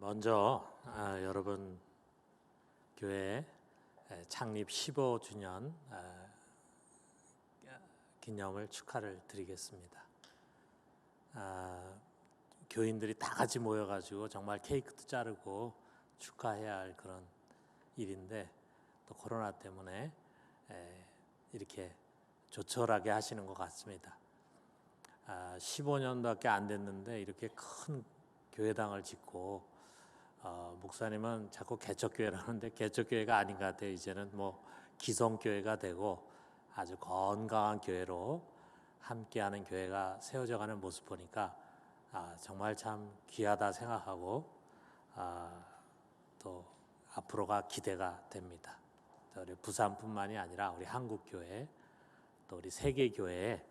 먼저 여러분 교회 창립 15주년 기념을 축하를 드리겠습니다. 교인들이 다 같이 모여가지고 정말 케이크도 자르고 축하해야 할 그런 일인데 또 코로나 때문에 이렇게 조촐하게 하시는 것 같습니다. 15년밖에 안 됐는데 이렇게 큰 교회당을 짓고 목사님은 자꾸 개척교회라는데 개척교회가 아닌 것 같아요. 이제는 뭐 기성교회가 되고 아주 건강한 교회로 함께하는 교회가 세워져가는 모습 보니까 정말 참 귀하다 생각하고 또 앞으로가 기대가 됩니다. 우리 부산뿐만이 아니라 우리 한국교회 또 우리 세계교회에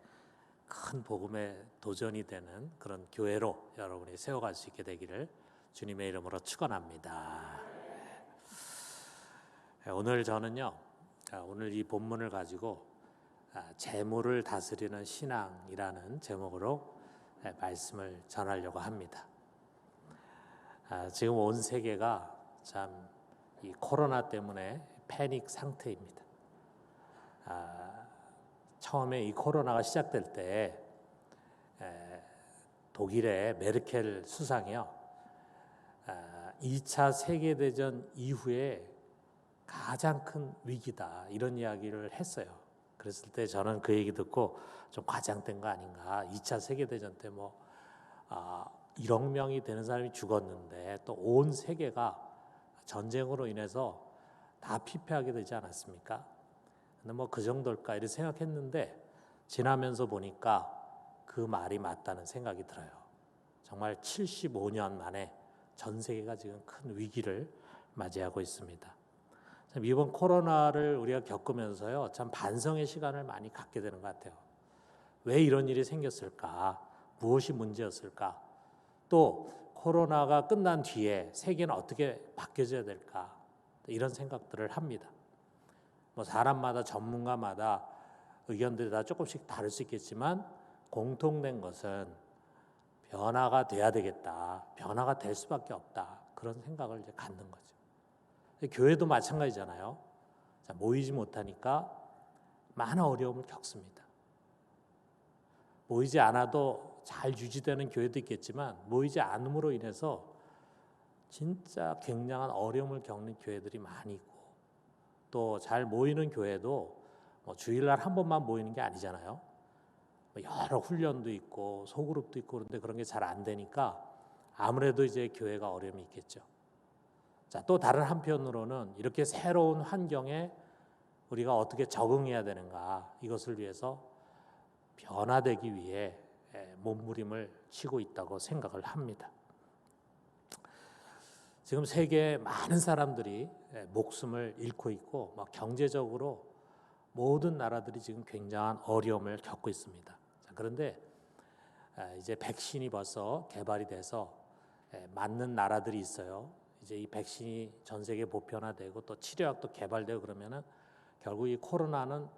큰 복음의 도전이 되는 그런 교회로 여러분이 세워갈 수 있게 되기를 주님의 이름으로 축원합니다. 오늘 저는요, 오늘 이 본문을 가지고 재물을 다스리는 신앙이라는 제목으로 말씀을 전하려고 합니다. 지금 온 세계가 참 이 코로나 때문에 패닉 상태입니다. 처음에 이 코로나가 시작될 때 독일의 메르켈 수상이요, 2차 세계대전 이후에 가장 큰 위기다 이런 이야기를 했어요. 그랬을 때 저는 그 얘기 듣고 좀 과장된 거 아닌가. 2차 세계대전 때 뭐 1억 명이 되는 사람이 죽었는데 또 온 세계가 전쟁으로 인해서 다 피폐하게 되지 않았습니까? 근데 뭐 그 정도일까 이렇게 생각했는데 지나면서 보니까 그 말이 맞다는 생각이 들어요. 정말 75년 만에 전 세계가 지금 큰 위기를 맞이하고 있습니다. 이번 코로나를 우리가 겪으면서요, 참 반성의 시간을 많이 갖게 되는 것 같아요. 왜 이런 일이 생겼을까? 무엇이 문제였을까? 또 코로나가 끝난 뒤에 세계는 어떻게 바뀌어져야 될까? 이런 생각들을 합니다. 뭐 사람마다 전문가마다 의견들이 다 조금씩 다를 수 있겠지만 공통된 것은 변화가 돼야 되겠다. 변화가 될 수밖에 없다. 그런 생각을 이제 갖는 거죠. 교회도 마찬가지잖아요. 모이지 못하니까 많은 어려움을 겪습니다. 모이지 않아도 잘 유지되는 교회도 있겠지만 모이지 않음으로 인해서 진짜 굉장한 어려움을 겪는 교회들이 많이 있고 또 잘 모이는 교회도 뭐 주일날 한 번만 모이는 게 아니잖아요. 여러 훈련도 있고 소그룹도 있고 그런데 그런 게 잘 안 되니까 아무래도 이제 교회가 어려움이 있겠죠. 자, 또 다른 한편으로는 이렇게 새로운 환경에 우리가 어떻게 적응해야 되는가 이것을 위해서 변화되기 위해 몸부림을 치고 있다고 생각을 합니다. 지금 세계에 많은 사람들이 목숨을 잃고 있고 막 경제적으로 모든 나라들이 지금 굉장한 어려움을 겪고 있습니다. 그런데 이제 백신이 벌써 개발이 돼서 맞는 나라들이 있어요. 이제 이 백신이 전 세계 보편화되고 또 치료약도 개발되고 그러면은 결국 이 코로나는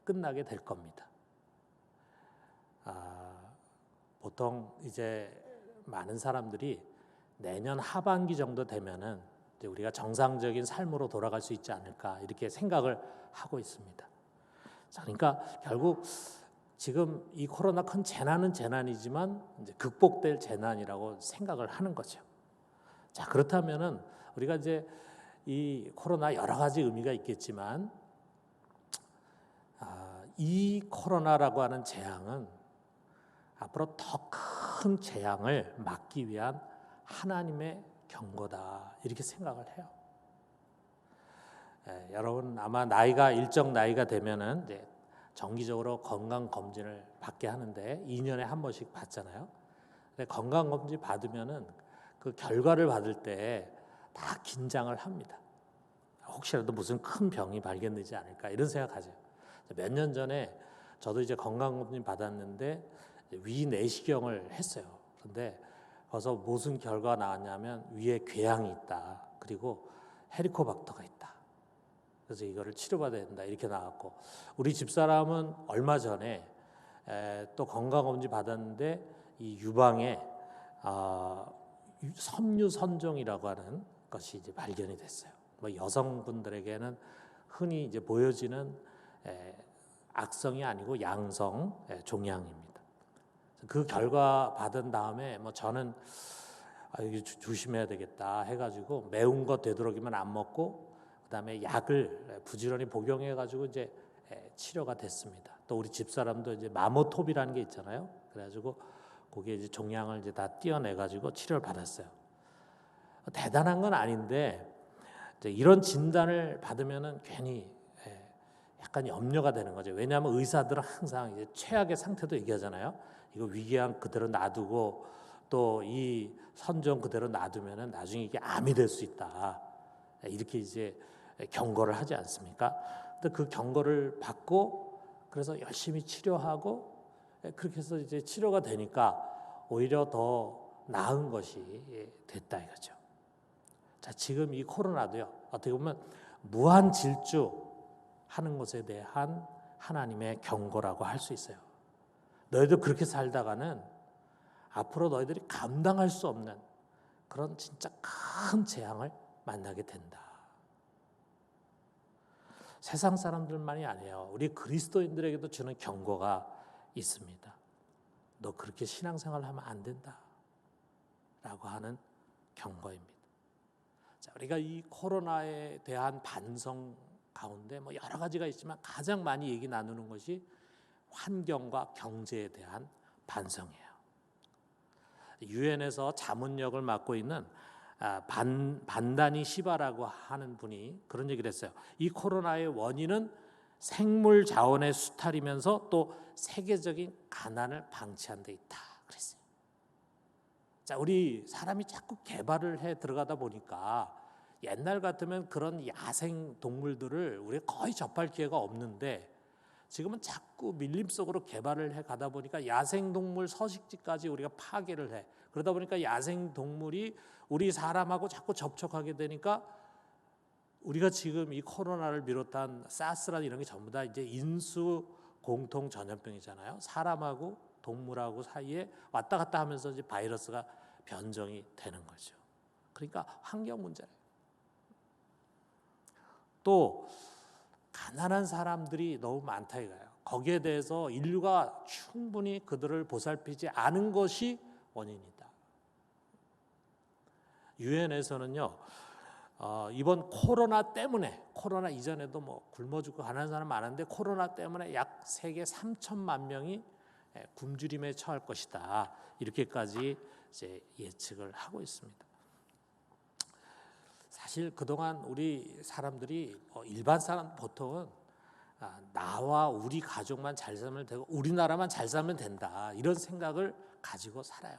끝나게 될 겁니다. 보통 이제 많은 사람들이 내년 하반기 정도 되면은 이제 우리가 정상적인 삶으로 돌아갈 수 있지 않을까 이렇게 생각을 하고 있습니다. 자, 그러니까 결국 지금 이 코로나 큰 재난은 재난이지만 이제 극복될 재난이라고 생각을 하는 거죠. 자, 그렇다면은 우리가 이제 이 코로나 여러 가지 의미가 있겠지만 이 코로나라고 하는 재앙은 앞으로 더 큰 재앙을 막기 위한 하나님의 경고다 이렇게 생각을 해요. 여러분 아마 나이가 일정 나이가 되면은 이제 정기적으로 건강 검진을 받게 하는데 2년에 한 번씩 받잖아요. 근데 건강 검진 받으면은 그 결과를 받을 때 다 긴장을 합니다. 혹시라도 무슨 큰 병이 발견되지 않을까 이런 생각하죠. 몇 년 전에 저도 이제 건강 검진 받았는데 위 내시경을 했어요. 그런데 거기서 무슨 결과가 나왔냐면 위에 궤양이 있다. 그리고 헤리코박터가 있다. 그래서 이거를 치료받아야 된다. 이렇게 나왔고 우리 집사람은 얼마 전에 또 건강검진 받았는데 이 유방에 섬유선종이라고 하는 것이 이제 발견이 됐어요. 뭐 여성분들에게는 흔히 이제 보여지는 악성이 아니고 양성 종양입니다. 그 결과 받은 다음에 뭐 저는 이거 조심해야 되겠다 해가지고 매운 거 되도록이면 안 먹고 그다음에 약을 부지런히 복용해가지고 이제 치료가 됐습니다. 또 우리 집사람도 이제 마모톱이라는 게 있잖아요. 그래가지고 거기에 이제 종양을 이제 다 떼어내가지고 치료를 받았어요. 대단한 건 아닌데 이제 이런 진단을 받으면은 괜히 약간 염려가 되는 거죠. 왜냐하면 의사들은 항상 이제 최악의 상태도 얘기하잖아요. 이거 위궤양 그대로 놔두고 또 이 선종 그대로 놔두면은 나중에 이게 암이 될 수 있다. 이렇게 이제 경고를 하지 않습니까? 근데 그 경고를 받고 그래서 열심히 치료하고 그렇게 해서 이제 치료가 되니까 오히려 더 나은 것이 됐다 이거죠. 자, 지금 이 코로나도요. 어떻게 보면 무한 질주하는 것에 대한 하나님의 경고라고 할 수 있어요. 너희들 그렇게 살다가는 앞으로 너희들이 감당할 수 없는 그런 진짜 큰 재앙을 만나게 된다. 세상 사람들만이 아니에요. 우리 그리스도인들에게도 주는 경고가 있습니다. 너 그렇게 신앙생활 하면 안 된다. 라고 하는 경고입니다. 자, 우리가 이 코로나에 대한 반성 가운데 뭐 여러 가지가 있지만 가장 많이 얘기 나누는 것이 환경과 경제에 대한 반성이에요. 유엔에서 자문역을 맡고 있는 반다니 시바라고 하는 분이 그런 얘기를 했어요. 이 코로나의 원인은 생물 자원의 수탈이면서 또 세계적인 가난을 방치한 데 있다 그랬어요. 자, 우리 사람이 자꾸 개발을 해 들어가다 보니까 옛날 같으면 그런 야생 동물들을 우리가 거의 접할 기회가 없는데 지금은 자꾸 밀림 속으로 개발을 해 가다 보니까 야생동물 서식지까지 우리가 파괴를 해. 그러다 보니까 야생동물이 우리 사람하고 자꾸 접촉하게 되니까 우리가 지금 이 코로나를 비롯한 사스라는 이런 게 전부 다 이제 인수 공통 전염병이잖아요. 사람하고 동물하고 사이에 왔다 갔다 하면서 이제 바이러스가 변종이 되는 거죠. 그러니까 환경 문제예요. 또 가난한 사람들이 너무 많다 이거예요. 거기에 대해서 인류가 충분히 그들을 보살피지 않은 것이 원인이다. 유엔에서는요, 이번 코로나 때문에 코로나 이전에도 뭐 굶어 죽고 가난한 사람 많은데 코로나 때문에 약 세계 3천만 명이 굶주림에 처할 것이다. 이렇게까지 이제 예측을 하고 있습니다. 사실 그동안 우리 사람들이 일반 사람 보통은 나와 우리 가족만 잘 살면 되고 우리나라만 잘 살면 된다 이런 생각을 가지고 살아요.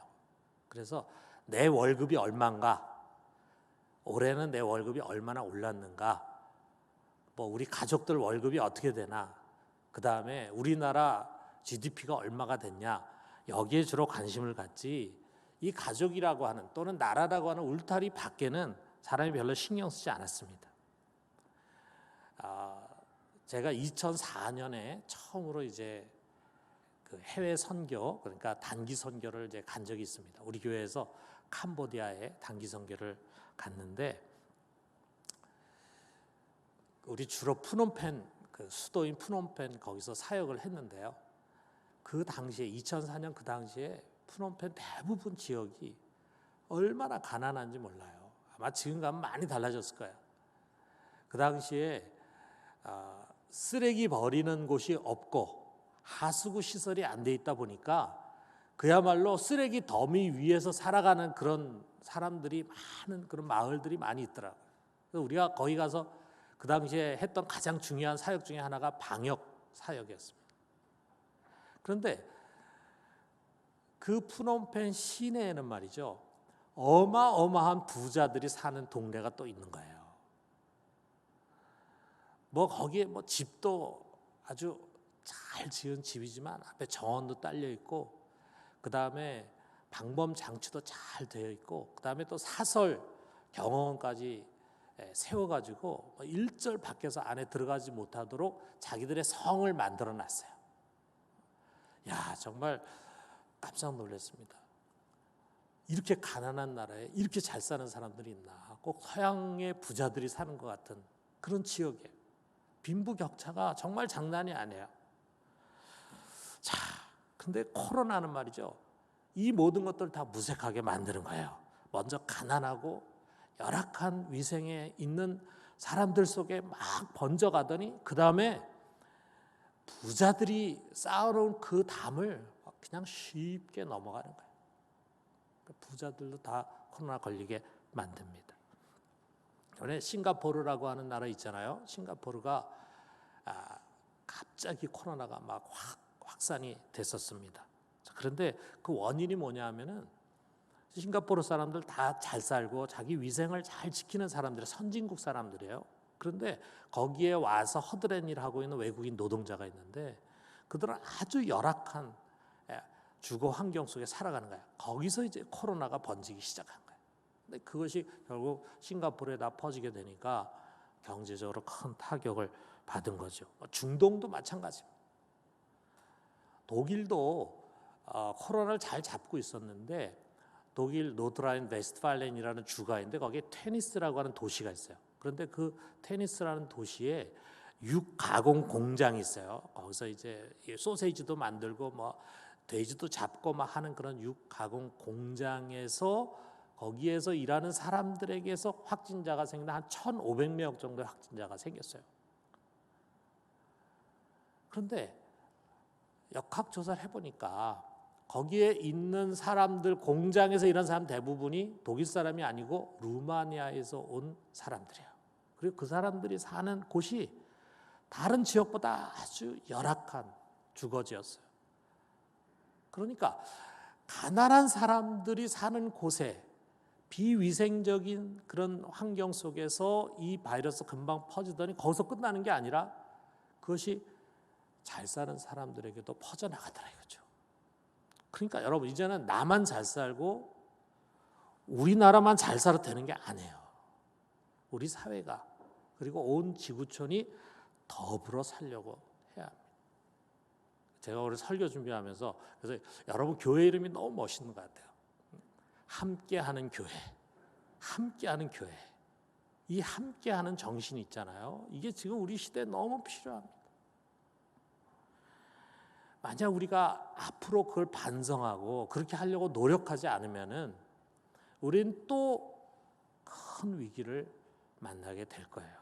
그래서 내 월급이 얼마인가, 올해는 내 월급이 얼마나 올랐는가, 뭐 우리 가족들 월급이 어떻게 되나, 그 다음에 우리나라 GDP가 얼마가 됐냐, 여기에 주로 관심을 갖지 이 가족이라고 하는 또는 나라라고 하는 울타리 밖에는 사람이 별로 신경 쓰지 않았습니다. 제가 2004년에 처음으로 이제 그 해외 선교, 그러니까 단기 선교를 이제 간 적이 있습니다. 우리 교회에서 캄보디아에 단기 선교를 갔는데 우리 주로 푸놈펜, 그 수도인 푸놈펜 거기서 사역을 했는데요. 그 당시에 2004년 그 당시에 푸놈펜 대부분 지역이 얼마나 가난한지 몰라요. 아마 지금 가면 많이 달라졌을 거예요. 그 당시에 쓰레기 버리는 곳이 없고 하수구 시설이 안 돼 있다 보니까 그야말로 쓰레기 더미 위에서 살아가는 그런 사람들이 많은 그런 마을들이 많이 있더라고요. 그래서 우리가 거기 가서 그 당시에 했던 가장 중요한 사역 중에 하나가 방역 사역이었습니다. 그런데 그 푸놈펜 시내에는 말이죠, 어마어마한 부자들이 사는 동네가 또 있는 거예요. 뭐 거기에 뭐 집도 아주 잘 지은 집이지만 앞에 정원도 딸려 있고, 그 다음에 방범 장치도 잘 되어 있고, 그 다음에 또 사설 경호원까지 세워가지고 일절 밖에서 안에 들어가지 못하도록 자기들의 성을 만들어 놨어요. 야, 정말 깜짝 놀랐습니다. 이렇게 가난한 나라에 이렇게 잘 사는 사람들이 있나? 꼭 서양의 부자들이 사는 것 같은 그런 지역에 빈부격차가 정말 장난이 아니에요. 자, 근데 코로나는 말이죠. 이 모든 것들을 다 무색하게 만드는 거예요. 먼저 가난하고 열악한 위생에 있는 사람들 속에 막 번져가더니 그 다음에 부자들이 쌓아놓은 그 담을 그냥 쉽게 넘어가는 거예요. 부자들도 다 코로나 걸리게 만듭니다. 전에 싱가포르라고 하는 나라 있잖아요. 싱가포르가 갑자기 코로나가 막 확산이 됐었습니다. 그런데 그 원인이 뭐냐 하면은 싱가포르 사람들 다 잘 살고 자기 위생을 잘 지키는 사람들이 선진국 사람들이에요. 그런데 거기에 와서 허드렛 일을 하고 있는 외국인 노동자가 있는데 그들은 아주 열악한 주거 환경 속에 살아가는 거예요. 거기서 이제 코로나가 번지기 시작한 거예요. 근데 그것이 결국 싱가포르에 다 퍼지게 되니까 경제적으로 큰 타격을 받은 거죠. 중동도 마찬가지입니다. 독일도 코로나를 잘 잡고 있었는데 독일 노드라인 베스트팔렌이라는 주가 있는데 거기에 테니스라고 하는 도시가 있어요. 그런데 그 테니스라는 도시에 육 가공 공장이 있어요. 거기서 이제 소세지도 만들고 뭐 돼지도 잡고 막 하는 그런 육 가공 공장에서 거기에서 일하는 사람들에게서 확진자가 생긴다. 한 1,500명 정도의 확진자가 생겼어요. 그런데 역학조사를 해보니까 거기에 있는 사람들, 공장에서 일하는 사람 대부분이 독일 사람이 아니고 루마니아에서 온 사람들이에요. 그리고 그 사람들이 사는 곳이 다른 지역보다 아주 열악한 주거지였어요. 그러니까 가난한 사람들이 사는 곳에 비위생적인 그런 환경 속에서 이 바이러스 금방 퍼지더니 거기서 끝나는 게 아니라 그것이 잘 사는 사람들에게도 퍼져나가더라 이거죠. 그러니까 여러분 이제는 나만 잘 살고 우리나라만 잘 살아도 되는 게 아니에요. 우리 사회가 그리고 온 지구촌이 더불어 살려고 해야 합니다. 제가 오늘 설교 준비하면서 그래서 여러분 교회 이름이 너무 멋있는 것 같아요. 함께하는 교회, 함께하는 교회. 이 함께하는 정신이 있잖아요. 이게 지금 우리 시대에 너무 필요합니다. 만약 우리가 앞으로 그걸 반성하고 그렇게 하려고 노력하지 않으면은 우리는 또 큰 위기를 만나게 될 거예요.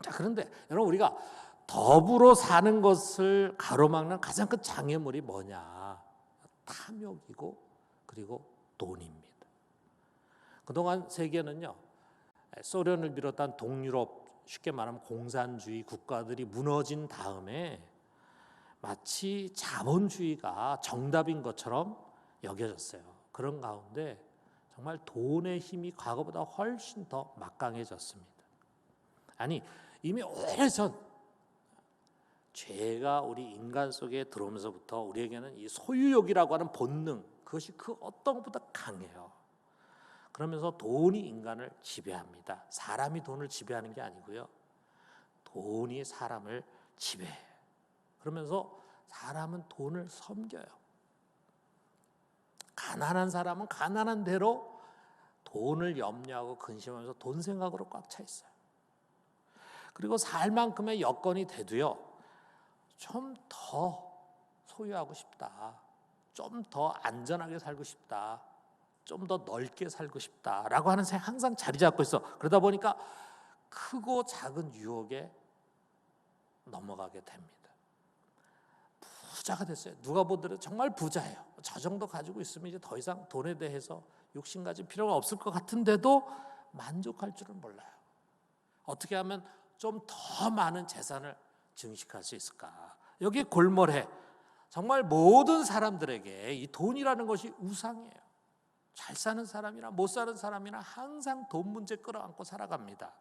자, 그런데 여러분 우리가 더불어 사는 것을 가로막는 가장 큰 장애물이 뭐냐? 탐욕이고 그리고 돈입니다. 그동안 세계는요, 소련을 비롯한 동유럽 쉽게 말하면 공산주의 국가들이 무너진 다음에 마치 자본주의가 정답인 것처럼 여겨졌어요. 그런 가운데 정말 돈의 힘이 과거보다 훨씬 더 막강해졌습니다. 아니 이미 오래전 죄가 우리 인간 속에 들어오면서부터 우리에게는 이 소유욕이라고 하는 본능 그것이 그 어떤 것보다 강해요. 그러면서 돈이 인간을 지배합니다. 사람이 돈을 지배하는 게 아니고요. 돈이 사람을 지배해요. 그러면서 사람은 돈을 섬겨요. 가난한 사람은 가난한 대로 돈을 염려하고 근심하면서 돈 생각으로 꽉 차 있어요. 그리고 살 만큼의 여건이 돼도요. 좀 더 소유하고 싶다. 좀 더 안전하게 살고 싶다. 좀 더 넓게 살고 싶다라고 하는 생각 항상 자리 잡고 있어. 그러다 보니까 크고 작은 유혹에 넘어가게 됩니다. 부자가 됐어요. 누가 보더라도 정말 부자예요. 저 정도 가지고 있으면 이제 더 이상 돈에 대해서 욕심 가질 필요가 없을 것 같은데도 만족할 줄은 몰라요. 어떻게 하면 좀 더 많은 재산을 증식할 수 있을까? 여기에 골몰해. 정말 모든 사람들에게 이 돈이라는 것이 우상이에요. 잘 사는 사람이나 못 사는 사람이나 항상 돈 문제 끌어안고 살아갑니다.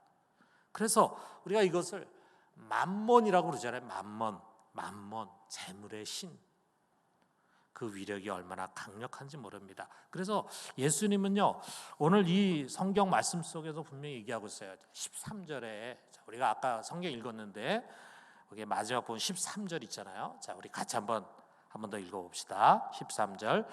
그래서 우리가 이것을 맘몬이라고 그러잖아요. 맘몬, 재물의 신. 그 위력이 얼마나 강력한지 모릅니다. 그래서 예수님은요, 오늘 이 성경 말씀 속에서 분명히 얘기하고 있어요. 13절에 우리가 아까 성경 읽었는데 거기에 마지막 부분 13절 있잖아요. 자, 우리 같이 한번 더 읽어봅시다. 13절.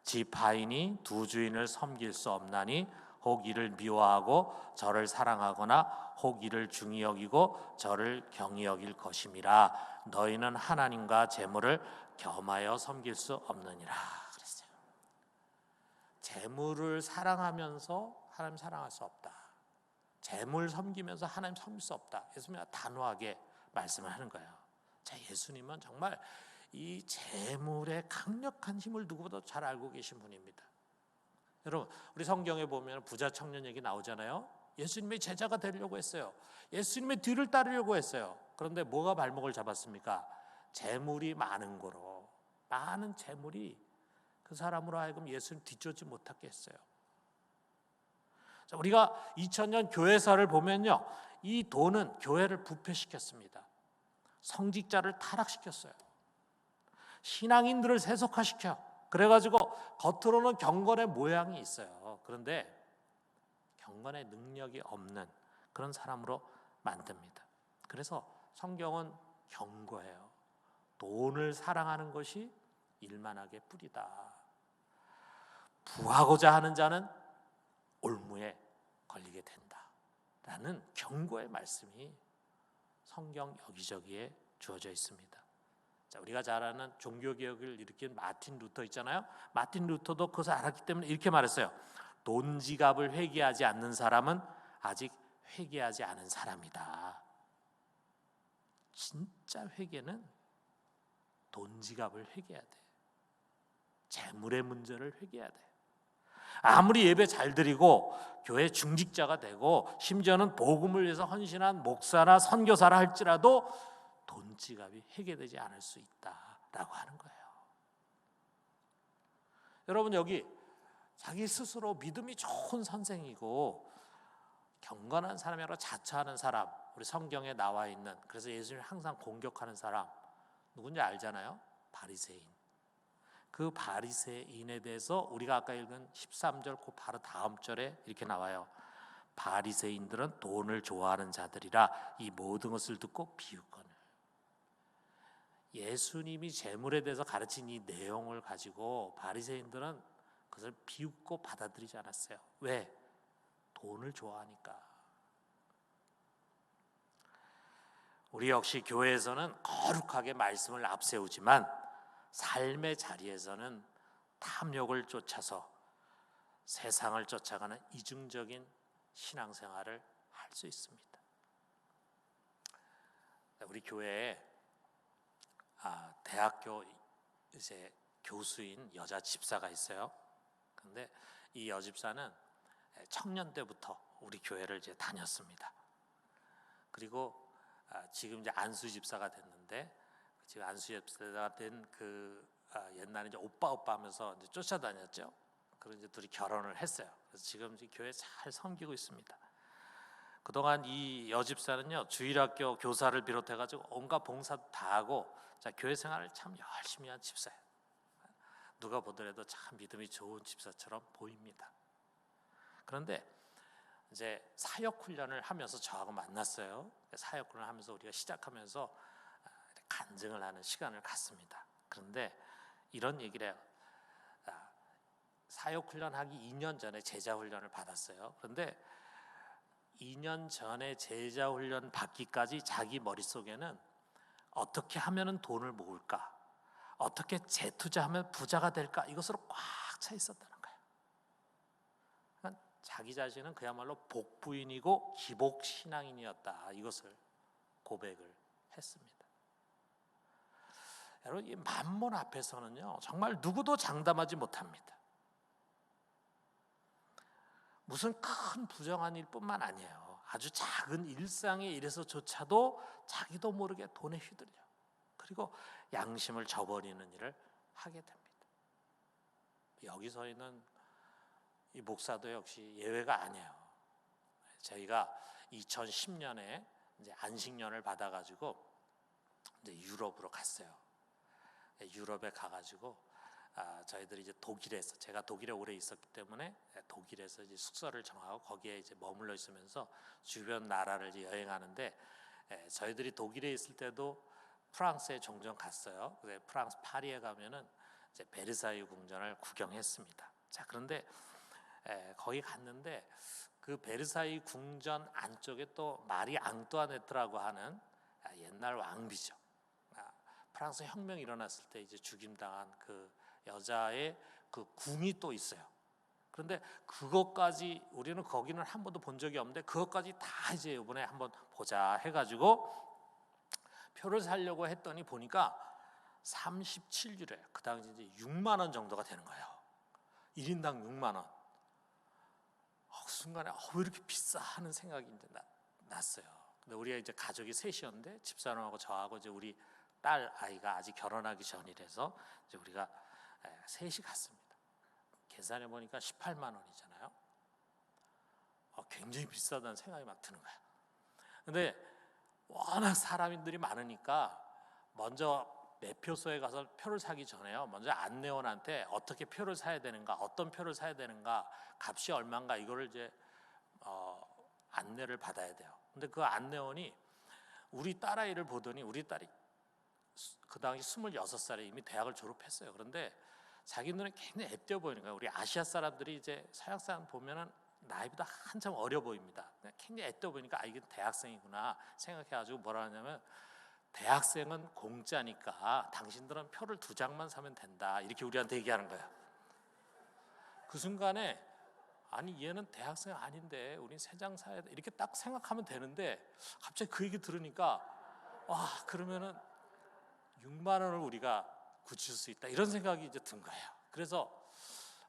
집 하인이 두 주인을 섬길 수 없나니 혹 이를 미워하고 저를 사랑하거나 혹 이를 중히 여기고 저를 경히 여길 것임이라. 너희는 하나님과 재물을 겸하여 섬길 수 없느니라 그랬어요. 재물을 사랑하면서 하나님 사랑할 수 없다. 재물 섬기면서 하나님 섬길 수 없다. 예수님이 단호하게 말씀을 하는 거예요. 자, 예수님은 정말 이 재물의 강력한 힘을 누구보다 잘 알고 계신 분입니다. 여러분, 우리 성경에 보면 부자 청년 얘기 나오잖아요. 예수님의 제자가 되려고 했어요. 예수님의 뒤를 따르려고 했어요. 그런데 뭐가 발목을 잡았습니까? 재물이 많은 거로, 많은 재물이 그 사람으로 하여금 예수님 뒤쫓지 못하게 했어요. 자, 우리가 2000년 교회사를 보면요, 이 돈은 교회를 부패시켰습니다. 성직자를 타락시켰어요. 신앙인들을 세속화시켜. 그래가지고 겉으로는 경건의 모양이 있어요. 그런데 경건의 능력이 없는 그런 사람으로 만듭니다. 그래서 성경은 경고해요. 돈을 사랑하는 것이 일만하게 뿌리다. 부하고자 하는 자는 올무에 걸리게 된다 라는 경고의 말씀이 성경 여기저기에 주어져 있습니다. 자, 우리가 잘 아는 종교개혁을 일으킨 마틴 루터 있잖아요. 마틴 루터도 그것을 알았기 때문에 이렇게 말했어요. 돈 지갑을 회개하지 않는 사람은 아직 회개하지 않은 사람이다. 진짜 회개는 돈 지갑을 회개해야 돼. 재물의 문제를 회개해야 돼. 아무리 예배 잘 드리고 교회 중직자가 되고 심지어는 복음을 위해서 헌신한 목사나 선교사라 할지라도 돈 지갑이 회개되지 않을 수 있다라고 하는 거예요. 여러분, 여기 자기 스스로 믿음이 좋은 선생이고 경건한 사람이라고 자처하는 사람, 우리 성경에 나와 있는, 그래서 예수님을 항상 공격하는 사람 누군지 알잖아요. 바리새인. 그 바리새인에 대해서 우리가 아까 읽은 13절 그 바로 다음 절에 이렇게 나와요. 바리새인들은 돈을 좋아하는 자들이라 이 모든 것을 듣고 비웃거늘. 예수님이 재물에 대해서 가르친 이 내용을 가지고 바리새인들은 그것을 비웃고 받아들이지 않았어요. 왜? 돈을 좋아하니까. 우리 역시 교회에서는 거룩하게 말씀을 앞세우지만 삶의 자리에서는 탐욕을 쫓아서 세상을 쫓아가는 이중적인 신앙생활을 할 수 있습니다. 우리 교회에 대학교 이제 교수인 여자 집사가 있어요. 그런데 이 여집사는 청년 때부터 우리 교회를 이제 다녔습니다. 그리고 지금 이제 안수 집사가 됐는데, 지금 안수 집사가 된 옛날에 이제 오빠 하면서 이제 쫓아다녔죠. 그래서 이제 둘이 결혼을 했어요. 그래서 지금 이제 교회 잘 섬기고 있습니다. 그동안 이 여집사는요, 주일학교 교사를 비롯해가지고 온갖 봉사도 다 하고, 자, 교회 생활을 참 열심히 한 집사예요. 누가 보더라도 참 믿음이 좋은 집사처럼 보입니다. 그런데 이제 사역 훈련을 하면서 저하고 만났어요. 사역 훈련을 하면서 우리가 시작하면서 간증을 하는 시간을 갖습니다. 그런데 이런 얘기를 해요. 사역 훈련하기 2년 전에 제자 훈련을 받았어요. 그런데 2년 전에 제자 훈련 받기까지 자기 머릿속에는 어떻게 하면 돈을 모을까, 어떻게 재투자하면 부자가 될까, 이것으로 꽉 차 있었다는 거예요. 그러니까 자기 자신은 그야말로 복부인이고 기복신앙인이었다, 이것을 고백을 했습니다. 여러분, 이 만몬 앞에서는요, 정말 누구도 장담하지 못합니다. 무슨 큰 부정한 일뿐만 아니에요. 아주 작은 일상의 일에서조차도 자기도 모르게 돈에 휘둘려, 그리고 양심을 저버리는 일을 하게 됩니다. 여기서 있는 이 목사도 역시 예외가 아니에요. 저희가 2010년에 이제 안식년을 받아가지고 이제 유럽으로 갔어요. 유럽에 가가지고 저희들이 이제 독일에서, 제가 독일에 오래 있었기 때문에 독일에서 이제 숙소를 정하고 거기에 이제 머물러 있으면서 주변 나라를 이제 여행하는데, 저희들이 독일에 있을 때도 프랑스에 종종 갔어요. 프랑스 파리에 가면은 이제 베르사유 궁전을 구경했습니다. 자, 그런데 거기 갔는데 그 베르사유 궁전 안쪽에 또 마리 앙뚜아네트라고 하는 옛날 왕비죠. 프랑스 혁명이 일어났을 때 이제 죽임당한 그 여자의 그 궁이 또 있어요. 그런데 그것까지 우리는 거기는 한 번도 본 적이 없는데 그것까지 다 이제 이번에 한번 보자 해가지고 표를 사려고 했더니 보니까 37유래, 그 당시 이제 6만 원 정도가 되는 거예요. 1인당 6만 원. 그 순간에 왜 이렇게 비싸 하는 생각이 이제 났어요. 근데 우리가 이제 가족이 셋이었는데 집사람하고 저하고 이제 우리 딸 아이가 아직 결혼하기 전이라서 이제 우리가 셋이 갔습니다. 계산해 보니까 18만 원이잖아요. 굉장히 비싸다는 생각이 막 드는 거야. 근데 워낙 사람들이 많으니까 먼저 매표소에 가서 표를 사기 전에요, 먼저 안내원한테 어떻게 표를 사야 되는가, 어떤 표를 사야 되는가, 값이 얼마인가, 이거를 이제 안내를 받아야 돼요. 근데 그 안내원이 우리 딸아이를 보더니 우리 딸이 그 당시 26살에 이미 대학을 졸업했어요. 그런데 자기 눈에 굉장히 애띄어 보이는 거예요. 우리 아시아 사람들이 이제 서양 사람 보면은 나이보다 한참 어려 보입니다. 굉장히 애띄어 보이니까 이게 대학생이구나 생각해가지고 뭐라 하냐면, 대학생은 공짜니까 당신들은 표를 2장만 사면 된다, 이렇게 우리한테 얘기하는 거예요. 그 순간에 아니 얘는 대학생 아닌데 우린 3장 사야 돼, 이렇게 딱 생각하면 되는데 갑자기 그 얘기 들으니까 그러면은 6만 원을 우리가 굳힐 수 있다, 이런 생각이 이제 든 거예요. 그래서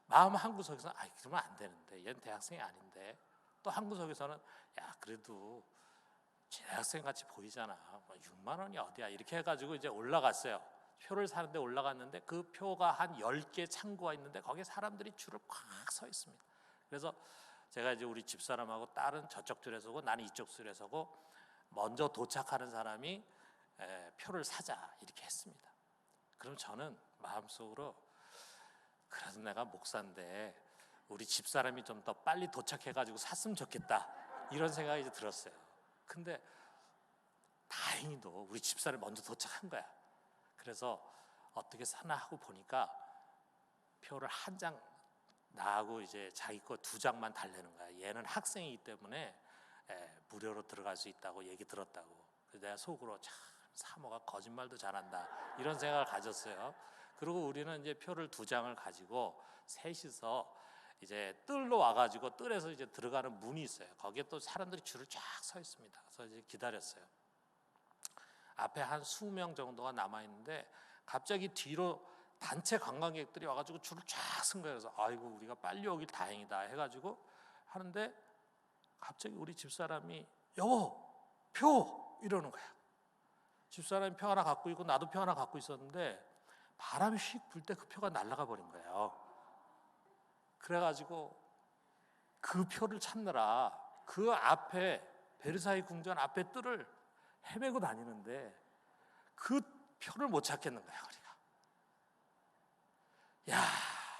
마음 한구석에서는 그러면 안 되는데, 얘는 대학생이 아닌데, 또 한구석에서는 야 그래도 대학생 같이 보이잖아, 6만 원이 어디야, 이렇게 해가지고 이제 올라갔어요. 표를 사는데 올라갔는데 그 표가 한 10개 창구가 있는데 거기에 사람들이 줄을 꽉 서 있습니다. 그래서 제가 이제 우리 집사람하고 딸은 저쪽 줄에 서고 나는 이쪽 줄에 서고, 먼저 도착하는 사람이 표를 사자, 이렇게 했습니다. 그럼 저는 마음속으로 그래도 내가 목사인데 우리 집사람이 좀 더 빨리 도착해가지고 샀으면 좋겠다, 이런 생각이 이제 들었어요. 근데 다행히도 우리 집사람이 먼저 도착한 거야. 그래서 어떻게 사나 하고 보니까 표를 한 장, 나하고 이제 자기 거 2장만 달래는 거야. 얘는 학생이기 때문에 무료로 들어갈 수 있다고 얘기 들었다고. 그래서 내가 속으로 참 사모가 거짓말도 잘한다, 이런 생각을 가졌어요. 그리고 우리는 이제 표를 2장을 가지고 셋이서 이제 뜰로 와가지고 뜰에서 이제 들어가는 문이 있어요. 거기에 또 사람들이 줄을 쫙 서 있습니다. 그래서 이제 기다렸어요. 앞에 한 20명 정도가 남아 있는데 갑자기 뒤로 단체 관광객들이 와가지고 줄을 쫙 쓴 거예요. 그래서 아이고 우리가 빨리 오길 다행이다 해가지고 하는데 갑자기 우리 집사람이 여보 표, 이러는 거야. 집사람이 표 하나 갖고 있고 나도 표 하나 갖고 있었는데 바람이 휙 불 때 그 표가 날아가 버린 거예요. 그래가지고 그 표를 찾느라 그 앞에 베르사유 궁전 앞에 뜰을 헤매고 다니는데 그 표를 못 찾겠는 거야 우리가. 야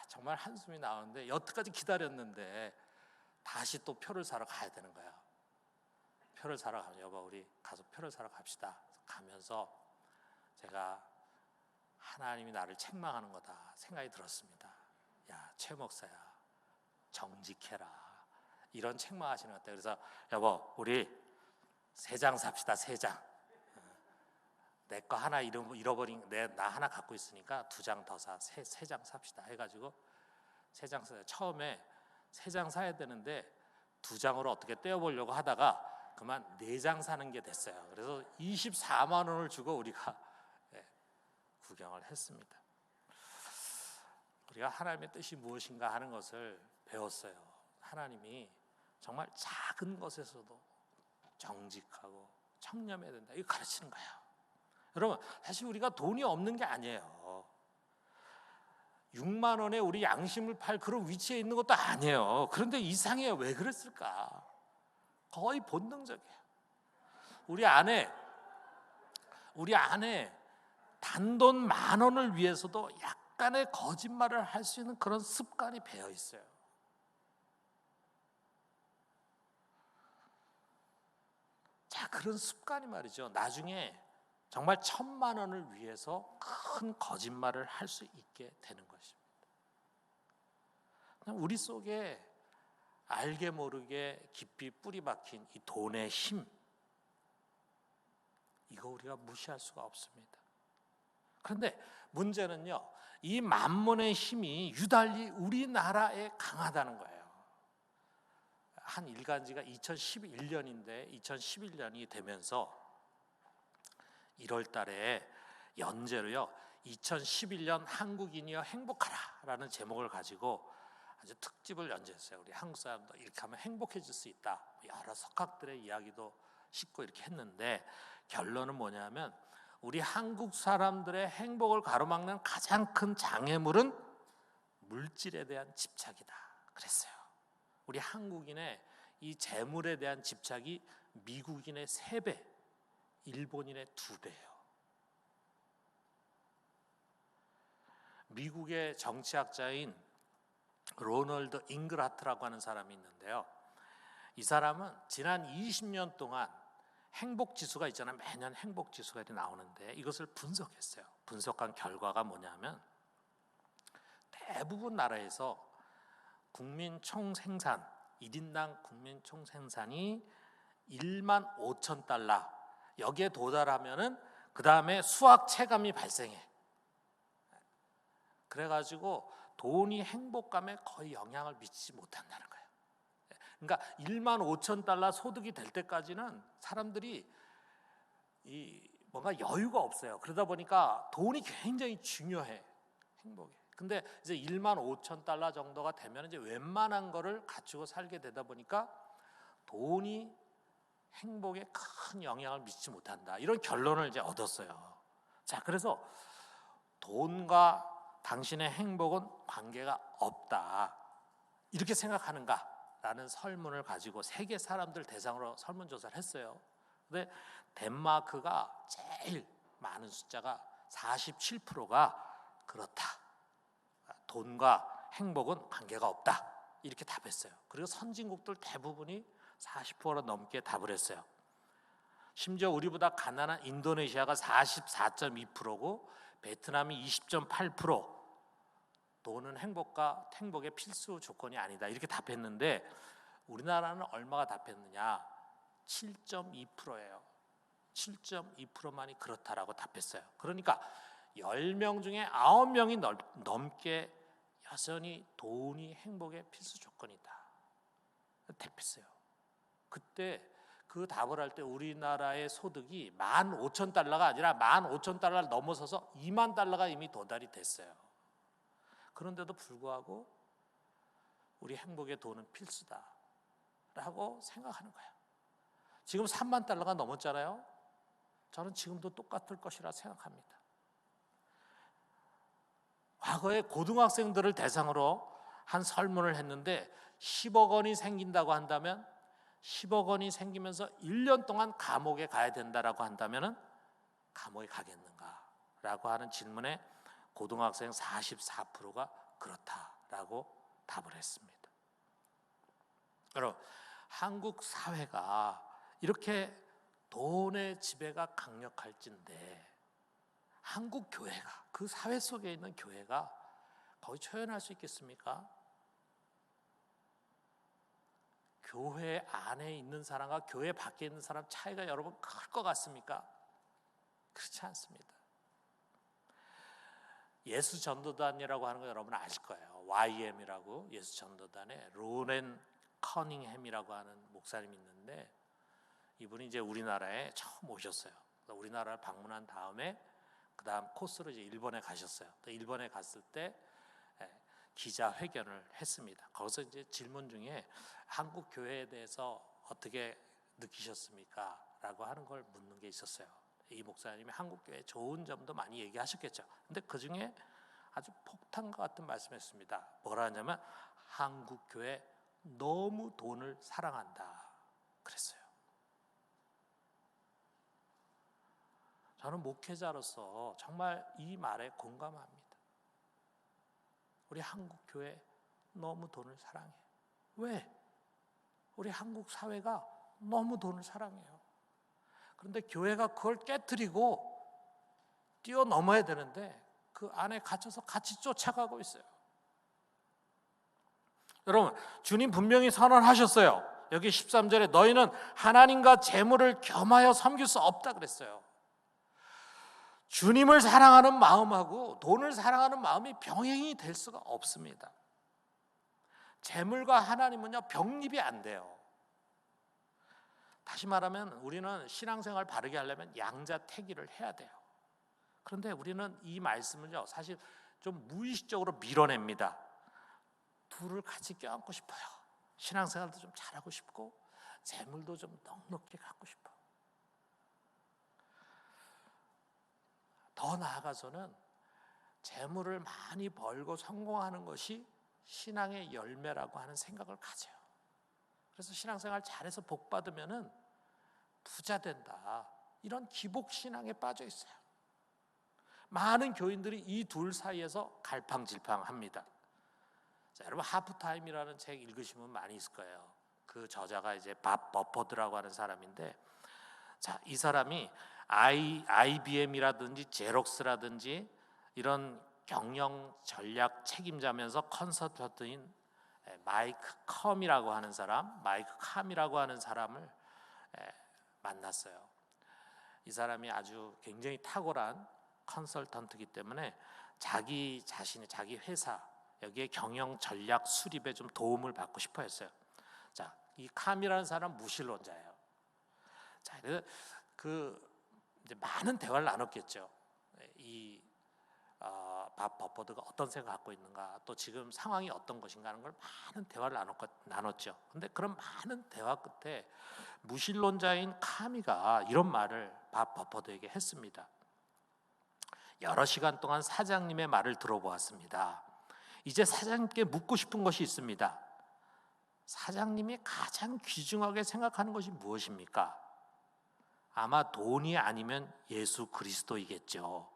정말 한숨이 나오는데 여태까지 기다렸는데 다시 또 표를 사러 가야 되는 거야. 표를 사러 가면 여보 우리 가서 표를 사러 갑시다. 가면서 제가 하나님이 나를 책망하는 거다 생각이 들었습니다. 야 최 목사야 정직해라, 이런 책망하시는 것 같아요. 그래서 여보 우리 3장 삽시다. 3장. 내 거 하나 잃어버린 나 하나 갖고 있으니까 2장 더 사. 3장 삽시다 해가지고 3장 사요. 처음에 3장 사야 되는데 2장으로 어떻게 떼어보려고 하다가 그만 4장 사는 게 됐어요. 그래서 24만 원을 주고 우리가 구경을 했습니다. 우리가 하나님의 뜻이 무엇인가 하는 것을 배웠어요. 하나님이 정말 작은 것에서도 정직하고 청렴해야 된다, 이거 가르치는 거예요. 여러분 사실 우리가 돈이 없는 게 아니에요. 6만 원에 우리 양심을 팔 그런 위치에 있는 것도 아니에요. 그런데 이상해요. 왜 그랬을까? 거의 본능적이에요. 우리 안에 단돈 10,000원을 위해서도 약간의 거짓말을 할 수 있는 그런 습관이 배어 있어요. 자, 그런 습관이 말이죠. 나중에 정말 1,000만 원을 위해서 큰 거짓말을 할 수 있게 되는 것입니다. 우리 속에 알게 모르게 깊이 뿌리 박힌 이 돈의 힘, 이거 우리가 무시할 수가 없습니다. 그런데 문제는요, 이 만몬의 힘이 유달리 우리나라에 강하다는 거예요. 한 일간지가 2011년인데 2011년이 되면서 1월 달에 연재로요, 2011년 한국인이여 행복하라라는 제목을 가지고 아주 특집을 연재했어요. 우리 한국 사람도 이렇게 하면 행복해질 수 있다. 여러 석학들의 이야기도 싣고 이렇게 했는데 결론은 뭐냐면 우리 한국 사람들의 행복을 가로막는 가장 큰 장애물은 물질에 대한 집착이다 그랬어요. 우리 한국인의 이 재물에 대한 집착이 미국인의 3배, 일본인의 2배예요. 미국의 정치학자인 로널드 잉그라트라고 하는 사람이 있는데요. 이 사람은 지난 20년 동안 행복지수가 있잖아요. 매년 행복지수가 나오는데 이것을 분석했어요. 분석한 결과가 뭐냐면 대부분 나라에서 국민 총생산, 1인당 국민 총생산이 1만 5천 달러, 여기에 도달하면은 그 다음에 수학 체감이 발생해. 그래가지고 돈이 행복감에 거의 영향을 미치지 못한다는 거예요. 그러니까 1만 5천 달러 소득이 될 때까지는 사람들이 뭔가 여유가 없어요. 그러다 보니까 돈이 굉장히 중요해, 행복에. 근데 이제 1만 5천 달러 정도가 되면 이제 웬만한 거를 갖추고 살게 되다 보니까 돈이 행복에 큰 영향을 미치지 못한다. 이런 결론을 이제 얻었어요. 자, 그래서 돈과 당신의 행복은 관계가 없다. 이렇게 생각하는가라는 설문을 가지고 세계 사람들 대상으로 설문조사를 했어요. 근데 덴마크가 제일 많은 숫자가 47%가 그렇다. 돈과 행복은 관계가 없다. 이렇게 답했어요. 그리고 선진국들 대부분이 40%가 넘게 답을 했어요. 심지어 우리보다 가난한 인도네시아가 44.2%고 베트남이 20.8%, 돈은 행복의 필수 조건이 아니다. 이렇게 답했는데 우리나라는 얼마가 답했느냐? 7.2%예요. 7.2%만이 그렇다라고 답했어요. 그러니까 10명 중에 9명이 넘게 여전히 돈이 행복의 필수 조건이다. 답했어요. 그때 그 답을 할 때 우리나라의 소득이 15,000달러가 아니라 15,000달러를 넘어서서 2만 달러가 이미 도달이 됐어요. 그런데도 불구하고 우리 행복의 돈은 필수다라고 생각하는 거예요. 지금 3만 달러가 넘었잖아요. 저는 지금도 똑같을 것이라 생각합니다. 과거에 고등학생들을 대상으로 한 설문을 했는데 10억 원이 생긴다고 한다면 10억 원이 생기면서 1년 동안 감옥에 가야 된다라고 한다면 감옥에 가겠는가라고 하는 질문에 고등학생 44%가 그렇다라고 답을 했습니다. 여러분, 한국 사회가 이렇게 돈의 지배가 강력할진데 한국 교회가, 그 사회 속에 있는 교회가 거의 초연할 수 있겠습니까? 교회 안에 있는 사람과 교회 밖에 있는 사람 차이가 여러분 클 것 같습니까? 그렇지 않습니다. 예수전도단이라고 하는 거 여러분 아실 거예요. YM이라고 예수전도단에 로렌 커닝햄이라고 하는 목사님이 있는데 이분이 이제 우리나라에 처음 오셨어요. 우리나라를 방문한 다음에 그 다음 코스로 이제 일본에 가셨어요. 일본에 갔을 때 기자회견을 했습니다. 거기서 이제 질문 중에 한국 교회에 대해서 어떻게 느끼셨습니까? 라고 하는 걸 묻는 게 있었어요. 이 목사님이 한국 교회 좋은 점도 많이 얘기하셨겠죠. 근데 그 중에 아주 폭탄과 같은 말씀했습니다. 뭐라 하냐면 한국 교회 너무 돈을 사랑한다 그랬어요. 저는 목회자로서 정말 이 말에 공감합니다. 우리 한국 교회 너무 돈을 사랑해. 왜? 우리 한국 사회가 너무 돈을 사랑해요. 그런데 교회가 그걸 깨트리고 뛰어넘어야 되는데 그 안에 갇혀서 같이 쫓아가고 있어요. 여러분, 주님 분명히 선언하셨어요. 여기 13절에 너희는 하나님과 재물을 겸하여 섬길 수 없다 그랬어요. 주님을 사랑하는 마음하고 돈을 사랑하는 마음이 병행이 될 수가 없습니다. 재물과 하나님은요, 병립이 안 돼요. 다시 말하면 우리는 신앙생활 바르게 하려면 양자택일을 해야 돼요. 그런데 우리는 이 말씀을요, 사실 좀 무의식적으로 밀어냅니다. 둘을 같이 껴안고 싶어요. 신앙생활도 좀 잘하고 싶고 재물도 좀 넉넉히 갖고 싶어. 더 나아가서는 재물을 많이 벌고 성공하는 것이 신앙의 열매라고 하는 생각을 가져요. 그래서 신앙생활 잘해서 복 받으면은 부자 된다, 이런 기복 신앙에 빠져 있어요. 많은 교인들이 이 둘 사이에서 갈팡질팡합니다. 자, 여러분 하프타임이라는 책 읽으시면 많이 있을 거예요. 그 저자가 이제 밥 버퍼드라고 하는 사람인데, 자, 이 사람이 IBM이라든지 제록스라든지 이런 경영 전략 책임자면서 컨설턴트인 마이크 컴이라고 하는 사람을 만났어요. 이 사람이 아주 굉장히 탁월한 컨설턴트이기 때문에 자기 회사 여기에 경영 전략 수립에 좀 도움을 받고 싶어 했어요. 자, 이 캄이라는 사람 무신론자예요. 자, 그래서 이제 많은 대화를 나눴겠죠. 밥 버퍼드가 어떤 생각을 갖고 있는가, 또 지금 상황이 어떤 것인가 하는 걸 많은 대화를 나눴죠. 근데 그런 많은 대화 끝에 무신론자인 카미가 이런 말을 밥 버퍼드에게 했습니다. 여러 시간 동안 사장님의 말을 들어보았습니다. 이제 사장님께 묻고 싶은 것이 있습니다. 사장님이 가장 귀중하게 생각하는 것이 무엇입니까? 아마 돈이 아니면 예수 그리스도이겠죠.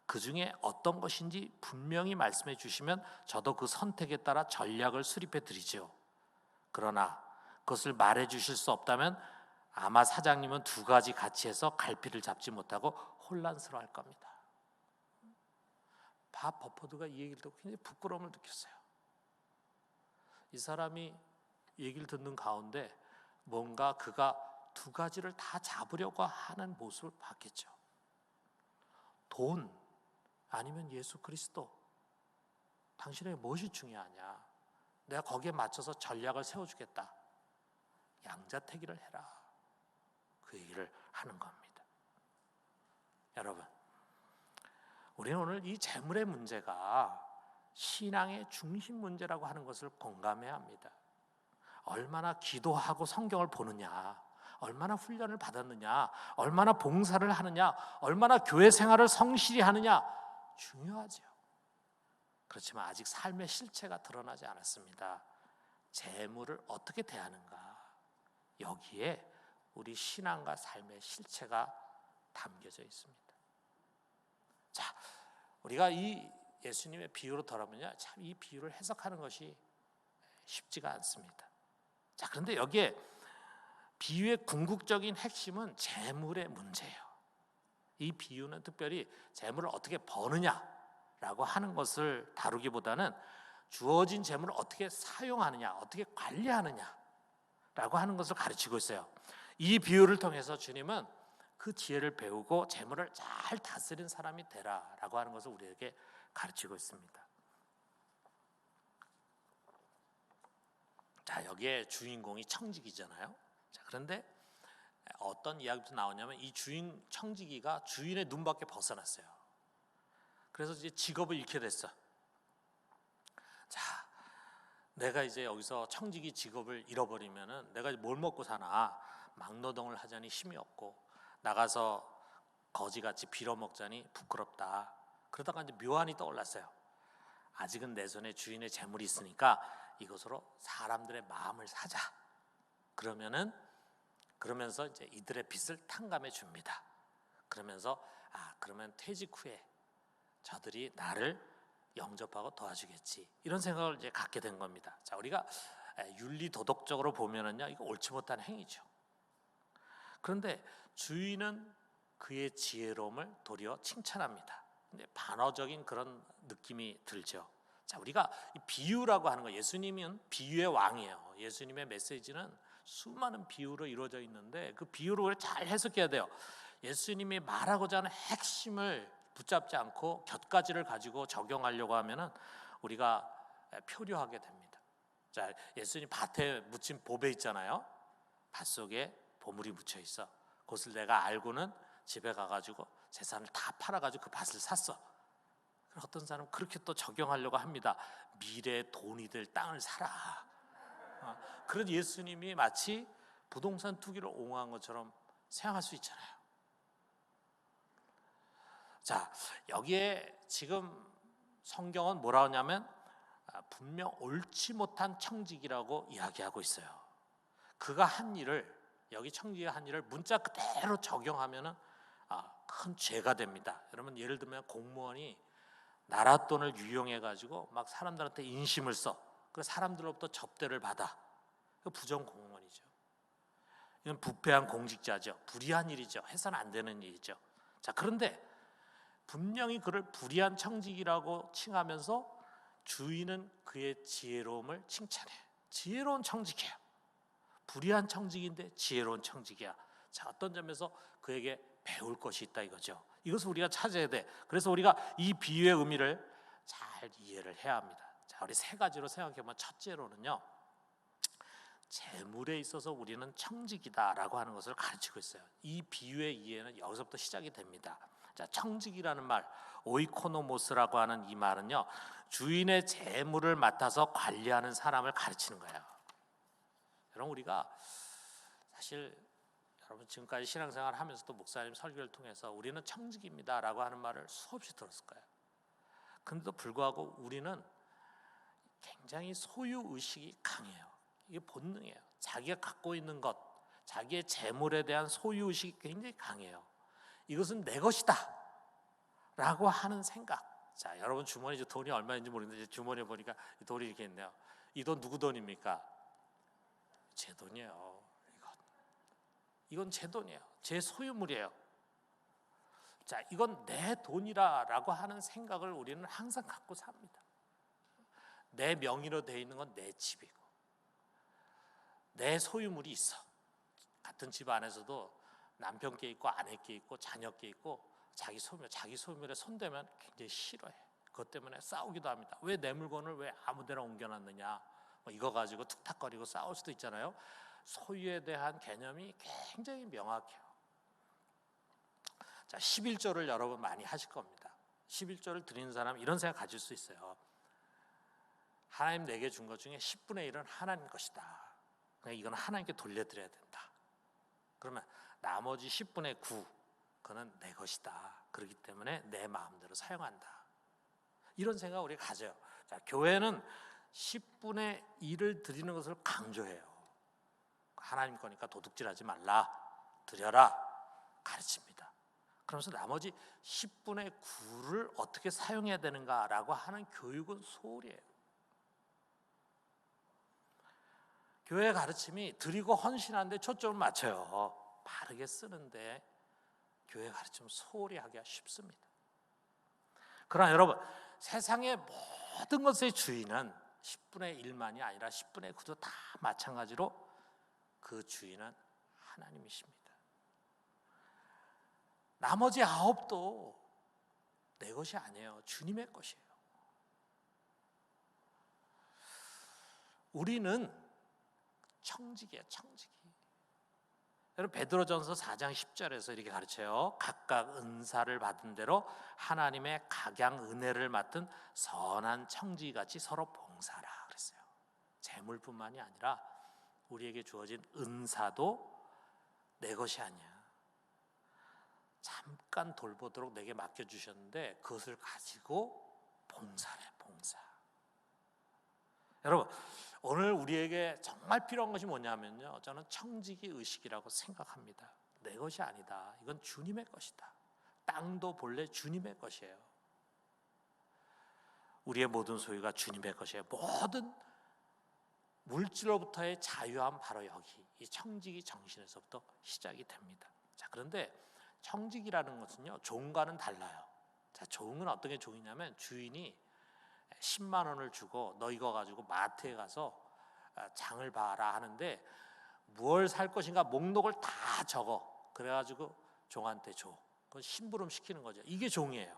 그 중에 어떤 것인지 분명히 말씀해 주시면 저도 그 선택에 따라 전략을 수립해 드리죠. 그러나 그것을 말해 주실 수 없다면 아마 사장님은 두 가지 같이 해서 갈피를 잡지 못하고 혼란스러워할 겁니다. 밥 버퍼드가 이 얘기를 듣고 굉장히 부끄러움을 느꼈어요. 이 사람이 얘기를 듣는 가운데 뭔가 그가 두 가지를 다 잡으려고 하는 모습을 봤겠죠. 돈 아니면 예수 그리스도, 당신에게 무엇이 중요하냐? 내가 거기에 맞춰서 전략을 세워주겠다. 양자택일을 해라. 그 얘기를 하는 겁니다. 여러분, 우리는 오늘 이 재물의 문제가 신앙의 중심 문제라고 하는 것을 공감해야 합니다. 얼마나 기도하고 성경을 보느냐, 얼마나 훈련을 받았느냐, 얼마나 봉사를 하느냐, 얼마나 교회 생활을 성실히 하느냐 중요하죠. 그렇지만 아직 삶의 실체가 드러나지 않았습니다. 재물을 어떻게 대하는가, 여기에 우리 신앙과 삶의 실체가 담겨져 있습니다. 자, 우리가 이 예수님의 비유로 돌아보면요, 참 이 비유를 해석하는 것이 쉽지가 않습니다. 자, 그런데 여기에 비유의 궁극적인 핵심은 재물의 문제예요. 이 비유는 특별히 재물을 어떻게 버느냐라고 하는 것을 다루기보다는 주어진 재물을 어떻게 사용하느냐, 어떻게 관리하느냐라고 하는 것을 가르치고 있어요. 이 비유를 통해서 주님은 그 지혜를 배우고 재물을 잘 다스린 사람이 되라라고 하는 것을 우리에게 가르치고 있습니다. 자, 여기에 주인공이 청지기잖아요. 자, 그런데 어떤 이야기부터 나오냐면 이 청지기가 주인의 눈밖에 벗어났어요. 그래서 이제 직업을 잃게 됐어. 자, 내가 이제 여기서 청지기 직업을 잃어버리면은 내가 뭘 먹고 사나, 막노동을 하자니 힘이 없고 나가서 거지같이 빌어먹자니 부끄럽다. 그러다가 이제 묘안이 떠올랐어요. 아직은 내 손에 주인의 재물이 있으니까 이것으로 사람들의 마음을 사자. 그러면서 이제 이들의 빚을 탕감해 줍니다. 그러면서 그러면 퇴직 후에 저들이 나를 영접하고 도와주겠지, 이런 생각을 이제 갖게 된 겁니다. 자, 우리가 윤리 도덕적으로 보면은요, 이거 옳지 못한 행위죠. 그런데 주인은 그의 지혜로움을 도리어 칭찬합니다. 근데 반어적인 그런 느낌이 들죠. 자, 우리가 이 비유라고 하는 거, 예수님은 비유의 왕이에요. 예수님의 메시지는 수많은 비유로 이루어져 있는데 그 비유를 잘 해석해야 돼요. 예수님이 말하고자 하는 핵심을 붙잡지 않고 곁가지를 가지고 적용하려고 하면은 우리가 표류하게 됩니다. 자, 예수님 밭에 묻힌 보배 있잖아요. 밭 속에 보물이 묻혀 있어. 그것을 내가 알고는 집에 가가지고 재산을 다 팔아가지고 그 밭을 샀어. 어떤 사람은 그렇게 또 적용하려고 합니다. 미래의 돈이 될 땅을 사라. 그런 예수님이 마치 부동산 투기를 옹호한 것처럼 생각할 수 있잖아요. 자, 여기에 지금 성경은 뭐라 하냐면 분명 옳지 못한 청지기라고 이야기하고 있어요. 그가 한 일을, 여기 청지기가 한 일을 문자 그대로 적용하면은 큰 죄가 됩니다. 여러분, 예를 들면 공무원이 나라 돈을 유용해 가지고 막 사람들한테 인심을 써. 그 사람들로부터 접대를 받아. 그 부정 공무원이죠. 이건 부패한 공직자죠. 불의한 일이죠. 해서는 안 되는 일이죠. 자, 그런데 분명히 그를 불의한 청지기라고 칭하면서 주인은 그의 지혜로움을 칭찬해. 지혜로운 청지기야. 불의한 청지기인데 지혜로운 청지기야. 자, 어떤 점에서 그에게 배울 것이 있다 이거죠. 이것을 우리가 찾아야 돼. 그래서 우리가 이 비유의 의미를 잘 이해를 해야 합니다. 자, 우리 세 가지로 생각해보면, 첫째로는요, 재물에 있어서 우리는 청지기다라고 하는 것을 가르치고 있어요. 이 비유의 이해는 여기서부터 시작이 됩니다. 자, 청지기라는 말, 오이코노모스라고 하는 이 말은요, 주인의 재물을 맡아서 관리하는 사람을 가르치는 거예요. 여러분, 우리가 사실 여러분 지금까지 신앙생활을 하면서도 목사님 설교를 통해서 우리는 청지기입니다라고 하는 말을 수없이 들었을 거예요. 그런데도 불구하고 우리는 굉장히 소유의식이 강해요. 이게 본능이에요. 자기가 갖고 있는 것, 자기의 재물에 대한 소유의식이 굉장히 강해요. 이것은 내 것이다 라고 하는 생각. 자, 여러분 주머니에 돈이 얼마인지 모르는데 주머니에 보니까 돈이 이렇게 있네요. 이 돈 누구 돈입니까? 제 돈이에요. 이건 제 돈이에요. 제 소유물이에요. 자, 이건 내 돈이라고 하는 생각을 우리는 항상 갖고 삽니다. 내 명의로 되어 있는 건 내 집이고 내 소유물이 있어. 같은 집 안에서도 남편께 있고 아내께 있고 자녀께 있고 자기 소유물에 손대면 굉장히 싫어해. 그것 때문에 싸우기도 합니다. 왜 내 물건을 왜 아무데나 옮겨놨느냐, 뭐 이거 가지고 툭탁거리고 싸울 수도 있잖아요. 소유에 대한 개념이 굉장히 명확해요. 자, 11조를 여러분 많이 하실 겁니다. 11조를 드리는 사람 이런 생각 가질 수 있어요. 하나님 내게 준 것 중에 10분의 1은 하나님 것이다. 그러니까 이건 하나님께 돌려드려야 된다. 그러면 나머지 10분의 9 그는 내 것이다. 그렇기 때문에 내 마음대로 사용한다. 이런 생각을 우리가 가져요. 자, 교회는 10분의 1을 드리는 것을 강조해요. 하나님 거니까 도둑질하지 말라, 드려라 가르칩니다. 그러면서 나머지 10분의 9를 어떻게 사용해야 되는가라고 하는 교육은 소홀이에요. 교회 가르침이 드리고 헌신하는데 초점을 맞춰요. 바르게 쓰는데 교회 가르침은 소홀히 하기가 쉽습니다. 그러나 여러분, 세상의 모든 것의 주인은 10분의 1만이 아니라 10분의 9도 다 마찬가지로 그 주인은 하나님이십니다. 나머지 9도 내 것이 아니에요. 주님의 것이에요. 우리는 청지기예요. 청지기. 여러분, 베드로전서 4장 10절에서 이렇게 가르쳐요. 각각 은사를 받은 대로 하나님의 각양 은혜를 맡은 선한 청지기같이 서로 봉사하라 그랬어요. 재물뿐만이 아니라 우리에게 주어진 은사도 내 것이 아니야. 잠깐 돌보도록 내게 맡겨주셨는데 그것을 가지고 봉사해, 봉사. 여러분, 오늘 우리에게 정말 필요한 것이 뭐냐면요, 저는 청지기 의식이라고 생각합니다. 내 것이 아니다. 이건 주님의 것이다. 땅도 본래 주님의 것이에요. 우리의 모든 소유가 주님의 것이에요. 모든 물질로부터의 자유함 바로 여기 이 청지기 정신에서부터 시작이 됩니다. 자, 그런데 청직이라는 것은요, 종과는 달라요. 자, 종은 어떤 게 종이냐면 주인이 10만 원을 주고 너 이거 가지고 마트에 가서 장을 봐라 하는데 무엇을 살 것인가 목록을 다 적어. 그래가지고 종한테 줘. 그건 심부름 시키는 거죠. 이게 종이에요.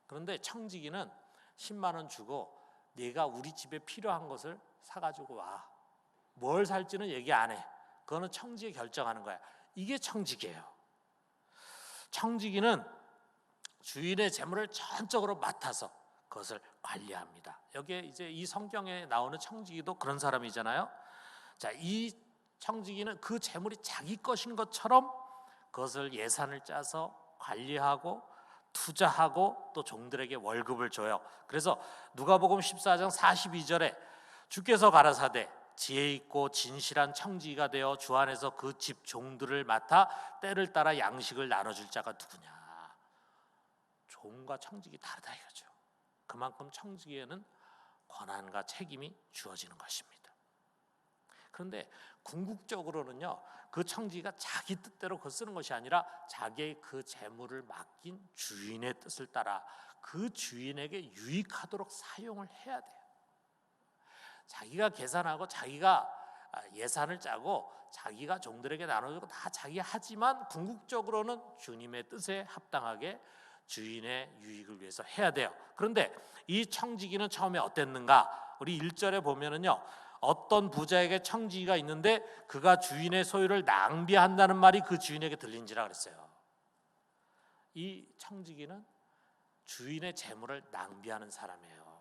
그런데 청지기는 10만 원 주고 네가 우리 집에 필요한 것을 사가지고 와. 뭘 살지는 얘기 안 해. 그거는 청지기 결정하는 거야. 이게 청지기예요. 청지기는 주인의 재물을 전적으로 맡아서 그것을 관리합니다. 여기에 이제 이 성경에 나오는 청지기도 그런 사람이잖아요. 자, 이 청지기는 그 재물이 자기 것인 것처럼 그것을 예산을 짜서 관리하고 투자하고 또 종들에게 월급을 줘요. 그래서 누가복음 14장 42절에 주께서 가라사대 지혜 있고 진실한 청지기가 되어 주 안에서 그 집 종들을 맡아 때를 따라 양식을 나눠줄 자가 누구냐. 종과 청지기 다르다 이거죠. 그만큼 청지기에는 권한과 책임이 주어지는 것입니다. 그런데 궁극적으로는요, 그 청지기가 자기 뜻대로 그걸 쓰는 것이 아니라 자기의 그 재물을 맡긴 주인의 뜻을 따라 그 주인에게 유익하도록 사용을 해야 돼요. 자기가 계산하고 자기가 예산을 짜고 자기가 종들에게 나눠주고 다 자기가 하지만 궁극적으로는 주님의 뜻에 합당하게 주인의 유익을 위해서 해야 돼요. 그런데 이 청지기는 처음에 어땠는가? 우리 1절에 보면은요, 어떤 부자에게 청지기가 있는데 그가 주인의 소유를 낭비한다는 말이 그 주인에게 들린지라 그랬어요. 이 청지기는 주인의 재물을 낭비하는 사람이에요.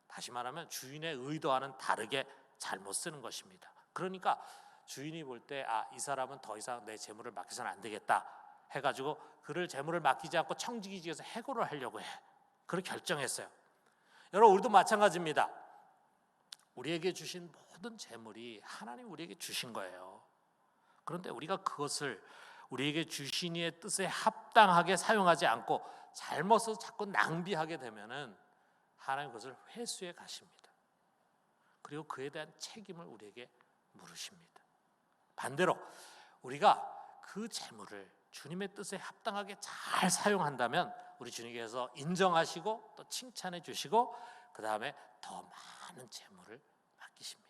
다시 말하면 주인의 의도와는 다르게 잘못 쓰는 것입니다. 그러니까 주인이 볼 때 이 사람은 더 이상 내 재물을 맡겨서는 안 되겠다 해가지고 그를 재물을 맡기지 않고 청지기직에서 해고를 하려고 해. 그렇게 결정했어요. 여러분, 우리도 마찬가지입니다. 우리에게 주신 모든 재물이 하나님 우리에게 주신 거예요. 그런데 우리가 그것을 우리에게 주신 이의 뜻에 합당하게 사용하지 않고 잘못 써서 자꾸 낭비하게 되면은 하나님 그것을 회수해 가십니다. 그리고 그에 대한 책임을 우리에게 물으십니다. 반대로 우리가 그 재물을 주님의 뜻에 합당하게 잘 사용한다면 우리 주님께서 인정하시고 또 칭찬해 주시고 그 다음에 더 많은 재물을 맡기십니다.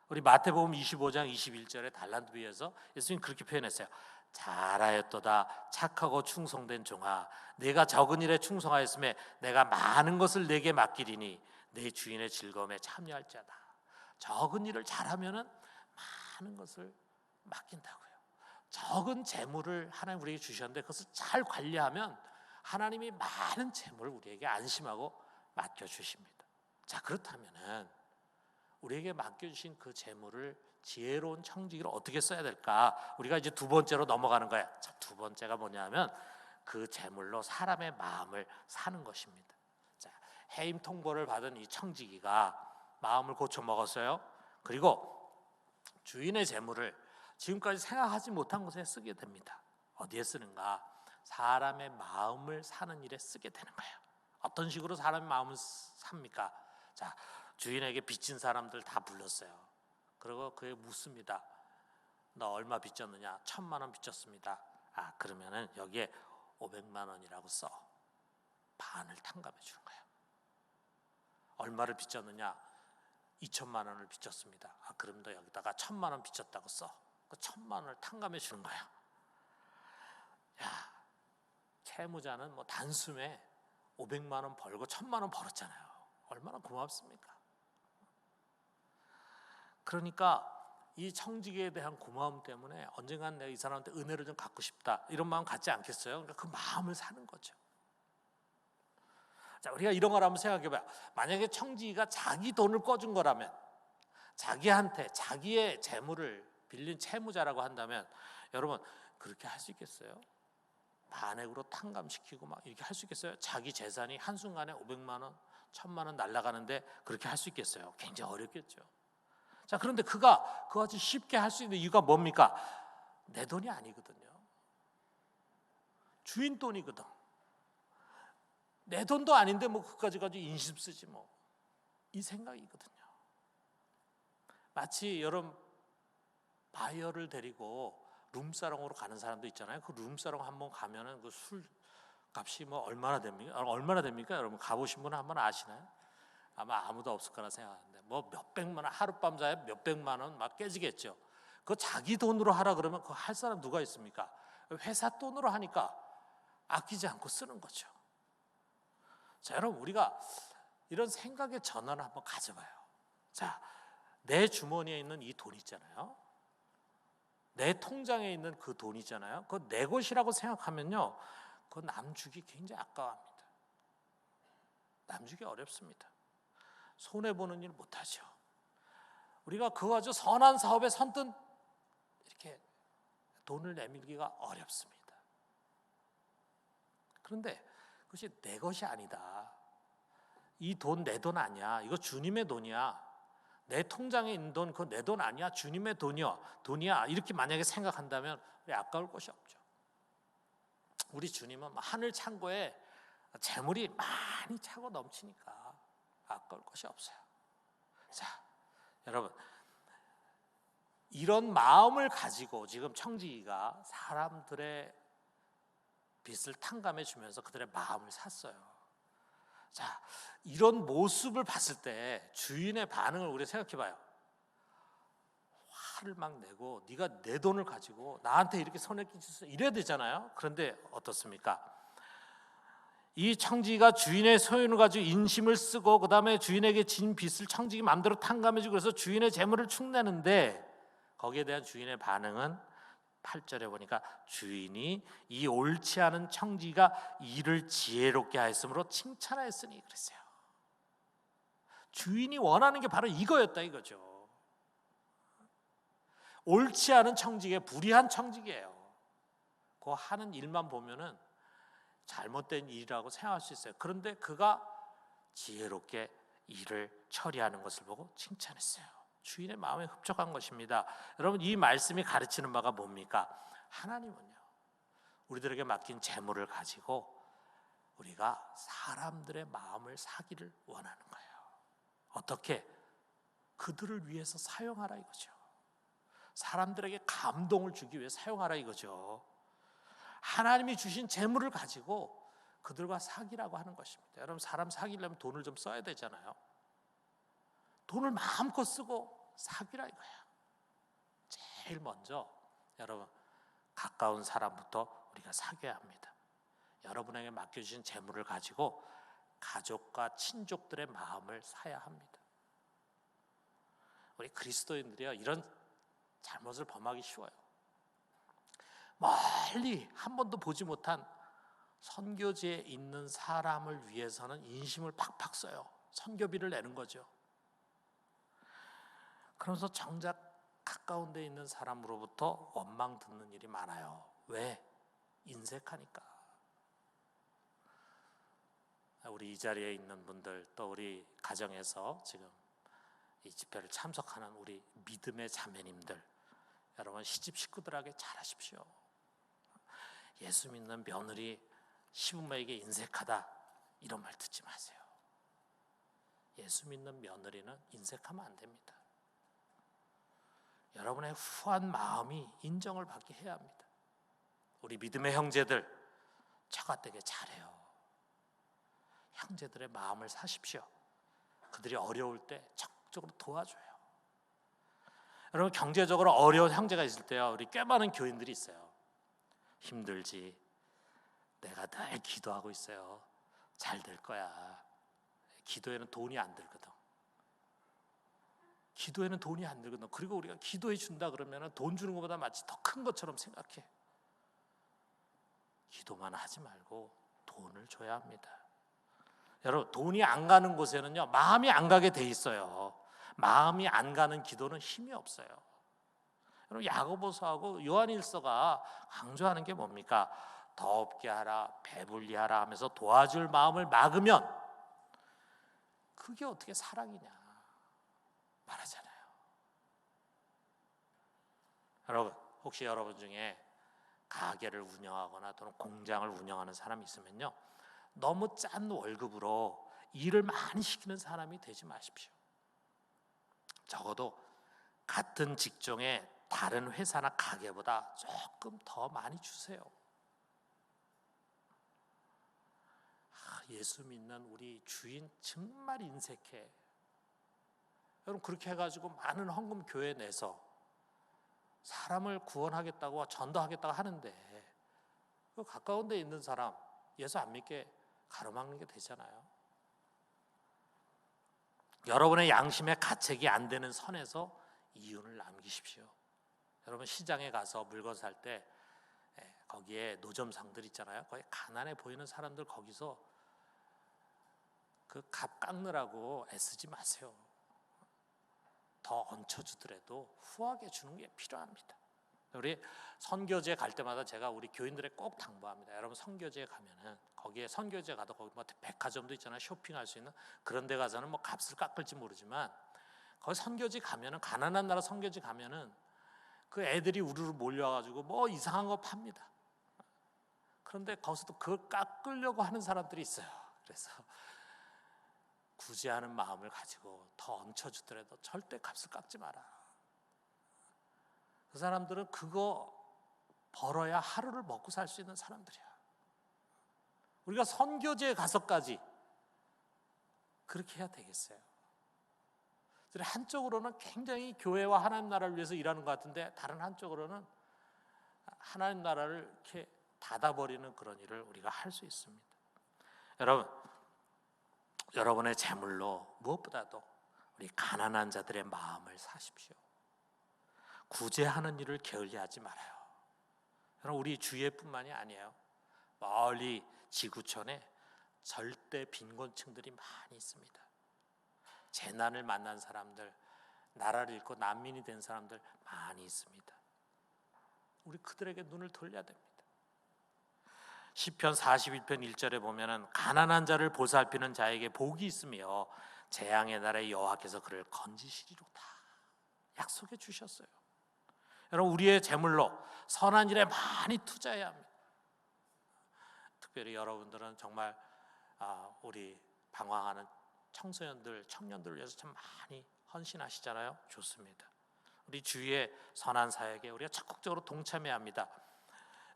우리 마태복음 25장 21절의 달란트 비유에서 예수님 그렇게 표현했어요. 잘하였도다 착하고 충성된 종아, 내가 적은 일에 충성하였음에 내가 많은 것을 내게 맡기리니 내 주인의 즐거움에 참여할 자다. 적은 일을 잘하면은 많은 것을 맡긴다고요. 적은 재물을 하나님 우리에게 주셨는데 그것을 잘 관리하면 하나님이 많은 재물을 우리에게 안심하고 맡겨주십니다. 자, 그렇다면은 우리에게 맡겨주신 그 재물을 지혜로운 청지기로 어떻게 써야 될까? 우리가 이제 두 번째로 넘어가는 거야. 자, 두 번째가 뭐냐면 그 재물로 사람의 마음을 사는 것입니다. 자, 해임 통보를 받은 이 청지기가 마음을 고쳐 먹었어요. 그리고 주인의 재물을 지금까지 생각하지 못한 곳에 쓰게 됩니다. 어디에 쓰는가? 사람의 마음을 사는 일에 쓰게 되는 거예요. 어떤 식으로 사람의 마음을 삽니까? 자, 주인에게 빚진 사람들 다 불렀어요. 그리고 그에 묻습니다. 너 얼마 빚졌느냐? 1,000만 원 빚졌습니다. 그러면은 여기에 500만 원이라고 써. 반을 탕감해 주는 거예요. 얼마를 빚졌느냐? 2,000만 원을 빚졌습니다. 그럼 너 여기다가 1,000만 원 빚졌다고 써. 그 1,000만 원을 탕감해 주는 거야. 야, 채무자는 뭐 단숨에 500만 원 벌고 1,000만 원 벌었잖아요. 얼마나 고맙습니까? 그러니까 이 청지기에 대한 고마움 때문에 언젠간 내가 이 사람한테 은혜를 좀 갖고 싶다 이런 마음 갖지 않겠어요? 그러니까 그 마음을 사는 거죠. 자, 우리가 이런 걸 한번 생각해봐요. 만약에 청지기가 자기 돈을 꿔준 거라면, 자기한테 자기의 재물을 빌린 채무자라고 한다면 여러분 그렇게 할 수 있겠어요? 반액으로 탕감시키고 막 이렇게 할 수 있겠어요? 자기 재산이 한순간에 500만 원, 1,000만 원 날아가는데 그렇게 할 수 있겠어요? 굉장히 어렵겠죠. 자, 그런데 그가 그것을 쉽게 할 수 있는 이유가 뭡니까? 내 돈이 아니거든요. 주인 돈이거든. 내 돈도 아닌데 뭐 그까지 가지고 인심 쓰지 뭐. 이 생각이거든요. 마치 여러분 바이어를 데리고 룸사롱으로 가는 사람도 있잖아요. 그 룸사롱 한번 가면은 그 술 값이 뭐 얼마나 됩니까? 얼마나 됩니까? 여러분 가보신 분은 한번 아시나요? 아마 아무도 없을 거라 생각하는데 뭐 몇백만 원, 하룻밤 자에 몇백만 원 막 깨지겠죠. 그거 자기 돈으로 하라 그러면 그거 할 사람 누가 있습니까? 회사 돈으로 하니까 아끼지 않고 쓰는 거죠. 자, 여러분 우리가 이런 생각의 전환을 한번 가져봐요. 자, 내 주머니에 있는 이 돈 있잖아요. 내 통장에 있는 그 돈 있잖아요. 그거 내 것이라고 생각하면요, 그거 남 주기 굉장히 아까워합니다. 남 주기 어렵습니다. 손해 보는 일 못하죠. 우리가 그거 아주 선한 사업에 선뜻 이렇게 돈을 내밀기가 어렵습니다. 그런데 그것이 내 것이 아니다. 이 돈 내 돈 아니야. 이거 주님의 돈이야. 내 통장에 있는 돈 그거 내 돈 아니야. 주님의 돈이야. 이렇게 만약에 생각한다면 우리 아까울 것이 없죠. 우리 주님은 하늘 창고에 재물이 많이 차고 넘치니까 아까울 것이 없어요. 자, 여러분 이런 마음을 가지고 지금 청지기가 사람들의 빚을 탕감해 주면서 그들의 마음을 샀어요. 자, 이런 모습을 봤을 때 주인의 반응을 우리 생각해 봐요. 화를 막 내고 네가 내 돈을 가지고 나한테 이렇게 손해 끼쳤어 이래야 되잖아요. 그런데 어떻습니까? 이 청지기가 주인의 소유를 가지고 인심을 쓰고 그 다음에 주인에게 진 빚을 청지기 마음대로 탕감해주고 그래서 주인의 재물을 축내는데 거기에 대한 주인의 반응은 8절에 보니까 주인이 이 옳지 않은 청지기가 일을 지혜롭게 하였으므로 칭찬하였으니 그랬어요. 주인이 원하는 게 바로 이거였다 이거죠. 옳지 않은 청지기에 불의한 청지기예요. 그 하는 일만 보면은 잘못된 일이라고 생각할 수 있어요. 그런데 그가 지혜롭게 일을 처리하는 것을 보고 칭찬했어요. 주인의 마음에 흡족한 것입니다. 여러분 이 말씀이 가르치는 바가 뭡니까? 하나님은요 우리들에게 맡긴 재물을 가지고 우리가 사람들의 마음을 사기를 원하는 거예요. 어떻게? 그들을 위해서 사용하라 이거죠. 사람들에게 감동을 주기 위해 사용하라 이거죠. 하나님이 주신 재물을 가지고 그들과 사귀라고 하는 것입니다. 여러분 사람 사귀려면 돈을 좀 써야 되잖아요. 돈을 마음껏 쓰고 사귀라 이거예요. 제일 먼저 여러분 가까운 사람부터 우리가 사귀어야 합니다. 여러분에게 맡겨주신 재물을 가지고 가족과 친족들의 마음을 사야 합니다. 우리 그리스도인들이요 이런 잘못을 범하기 쉬워요. 멀리 한 번도 보지 못한 선교지에 있는 사람을 위해서는 인심을 팍팍 써요. 선교비를 내는 거죠. 그러면서 정작 가까운 데 있는 사람으로부터 원망 듣는 일이 많아요. 왜? 인색하니까. 우리 이 자리에 있는 분들 또 우리 가정에서 지금 이 집회를 참석하는 우리 믿음의 자매님들 여러분 시집 식구들에게 잘하십시오. 예수 믿는 며느리 시부모에게 인색하다 이런 말 듣지 마세요. 예수 믿는 며느리는 인색하면 안 됩니다. 여러분의 후한 마음이 인정을 받게 해야 합니다. 우리 믿음의 형제들 처가되게 잘해요. 형제들의 마음을 사십시오. 그들이 어려울 때 적극적으로 도와줘요. 여러분 경제적으로 어려운 형제가 있을 때요 우리 꽤 많은 교인들이 있어요. 힘들지. 내가 늘 기도하고 있어요. 잘 될 거야. 기도에는 돈이 안 들거든. 기도에는 돈이 안 들거든. 그리고 우리가 기도해 준다 그러면 돈 주는 것보다 마치 더 큰 것처럼 생각해. 기도만 하지 말고 돈을 줘야 합니다. 여러분 돈이 안 가는 곳에는요 마음이 안 가게 돼 있어요. 마음이 안 가는 기도는 힘이 없어요. 여러분 야고보서하고 요한일서가 강조하는 게 뭡니까? 더 없게 하라, 배불리 하라 하면서 도와줄 마음을 막으면 그게 어떻게 사랑이냐 말하잖아요. 여러분 혹시 여러분 중에 가게를 운영하거나 또는 공장을 운영하는 사람이 있으면요 너무 짠 월급으로 일을 많이 시키는 사람이 되지 마십시오. 적어도 같은 직종에 다른 회사나 가게보다 조금 더 많이 주세요. 예수 믿는 우리 주인 정말 인색해. 여러분 그렇게 해가지고 많은 헌금 교회에 내서 사람을 구원하겠다고 전도하겠다고 하는데 그 가까운 데 있는 사람 예수 안 믿게 가로막는 게 되잖아요. 여러분의 양심의 가책이 안 되는 선에서 이윤을 남기십시오. 여러분 시장에 가서 물건 살 때 거기에 노점상들 있잖아요. 거기 가난해 보이는 사람들 거기서 그 값 깎느라고 애쓰지 마세요. 더 얹혀주더라도 후하게 주는 게 필요합니다. 우리 선교제 갈 때마다 제가 우리 교인들에 꼭 당부합니다. 여러분 선교제에 가면은 거기에 선교제 가도 거기 뭐 백화점도 있잖아요. 쇼핑할 수 있는 그런 데 가서는 뭐 값을 깎을지 모르지만 거기 선교지 가면은 가난한 나라 선교지 가면은 그 애들이 우르르 몰려와가지고 뭐 이상한 거 팝니다. 그런데 거기서도 그걸 깎으려고 하는 사람들이 있어요. 그래서 구제하는 마음을 가지고 더 얹혀주더라도 절대 값을 깎지 마라. 그 사람들은 그거 벌어야 하루를 먹고 살 수 있는 사람들이야. 우리가 선교제에 가서까지 그렇게 해야 되겠어요. 한쪽으로는 굉장히 교회와 하나님 나라를 위해서 일하는 것 같은데 다른 한쪽으로는 하나님 나라를 이렇게 닫아버리는 그런 일을 우리가 할 수 있습니다. 여러분의 재물로 무엇보다도 우리 가난한 자들의 마음을 사십시오. 구제하는 일을 게을리하지 말아요. 여러분 우리 주위뿐만이 아니에요. 멀리 지구촌에 절대 빈곤층들이 많이 있습니다. 재난을 만난 사람들, 나라를 잃고 난민이 된 사람들 많이 있습니다. 우리 그들에게 눈을 돌려야 됩니다. 시편 41편 1절에 보면은 가난한 자를 보살피는 자에게 복이 있으며 재앙의 날에 여호와께서 그를 건지시리로다 약속해 주셨어요. 여러분 우리의 재물로 선한 일에 많이 투자해야 합니다. 특별히 여러분들은 정말 우리 방황하는 청소년들, 청년들을 위해서 참 많이 헌신하시잖아요. 좋습니다. 우리 주위의 선한 사역에 우리가 적극적으로 동참해야 합니다.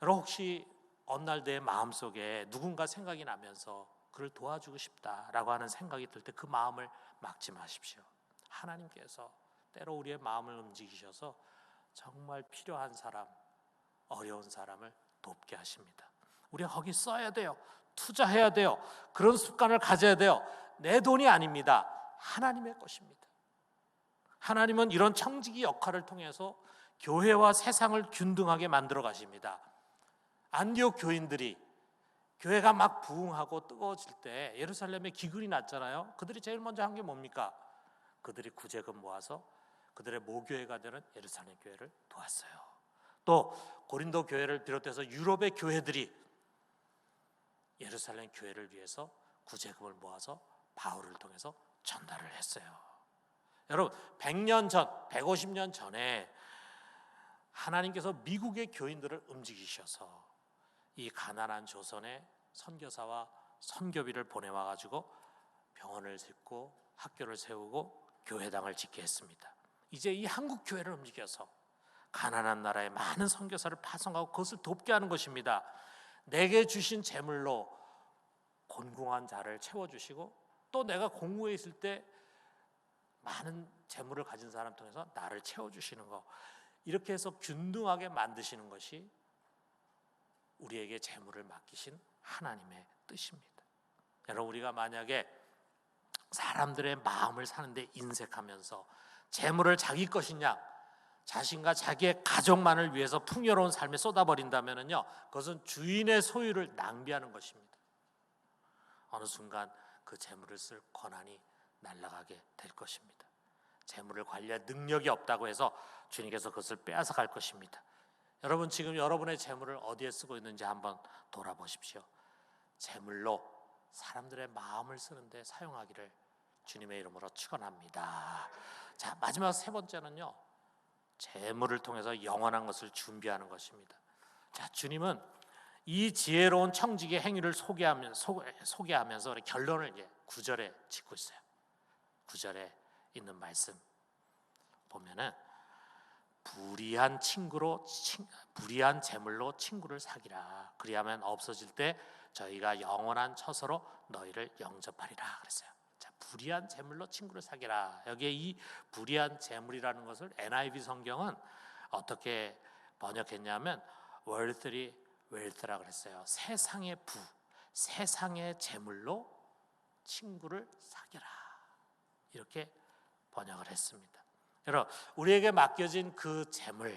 여러분 혹시 어느 날 내 마음속에 누군가 생각이 나면서 그를 도와주고 싶다라고 하는 생각이 들 때 그 마음을 막지 마십시오. 하나님께서 때로 우리의 마음을 움직이셔서 정말 필요한 사람, 어려운 사람을 돕게 하십니다. 우리가 거기 써야 돼요. 투자해야 돼요. 그런 습관을 가져야 돼요. 내 돈이 아닙니다. 하나님의 것입니다. 하나님은 이런 청지기 역할을 통해서 교회와 세상을 균등하게 만들어 가십니다. 안디옥 교인들이 교회가 막 부흥하고 뜨거워질 때 예루살렘에 기근이 났잖아요. 그들이 제일 먼저 한 게 뭡니까? 그들이 구제금 모아서 그들의 모교회가 되는 예루살렘 교회를 도왔어요. 또 고린도 교회를 비롯해서 유럽의 교회들이 예루살렘 교회를 위해서 구제금을 모아서 바울을 통해서 전달을 했어요. 여러분 100년 전, 150년 전에 하나님께서 미국의 교인들을 움직이셔서 이 가난한 조선에 선교사와 선교비를 보내와가지고 병원을 짓고 학교를 세우고 교회당을 짓게 했습니다. 이제 이 한국 교회를 움직여서 가난한 나라에 많은 선교사를 파송하고 그것을 돕게 하는 것입니다. 내게 주신 재물로 곤궁한 자를 채워주시고 또 내가 공무에 있을 때 많은 재물을 가진 사람 통해서 나를 채워주시는 거, 이렇게 해서 균등하게 만드시는 것이 우리에게 재물을 맡기신 하나님의 뜻입니다. 여러분 우리가 만약에 사람들의 마음을 사는데 인색하면서 재물을 자기 것이냐 자신과 자기의 가족만을 위해서 풍요로운 삶에 쏟아버린다면요 그것은 주인의 소유를 낭비하는 것입니다. 어느 순간 그 재물을 쓸 권한이 날아가게 될 것입니다. 재물을 관리할 능력이 없다고 해서 주님께서 그것을 빼앗아 갈 것입니다. 여러분 지금 여러분의 재물을 어디에 쓰고 있는지 한번 돌아보십시오. 재물로 사람들의 마음을 쓰는데 사용하기를 주님의 이름으로 축원합니다. 자, 마지막 세 번째는요, 재물을 통해서 영원한 것을 준비하는 것입니다. 자, 주님은 이 지혜로운 청지기의 행위를 소개하면서 결론을 이제 9절에 짓고 있어요. 9절에 있는 말씀 보면은 불의한 재물로 친구를 사기라. 그리하면 없어질 때 저희가 영원한 처소로 너희를 영접하리라 그랬어요. 자, 불의한 재물로 친구를 사기라. 여기에 이 불의한 재물이라는 것을 NIV 성경은 어떻게 번역했냐면 worldly wealth라 그랬어요. 세상의 부, 세상의 재물로 친구를 사겨라. 이렇게 번역을 했습니다. 여러분, 우리에게 맡겨진 그 재물,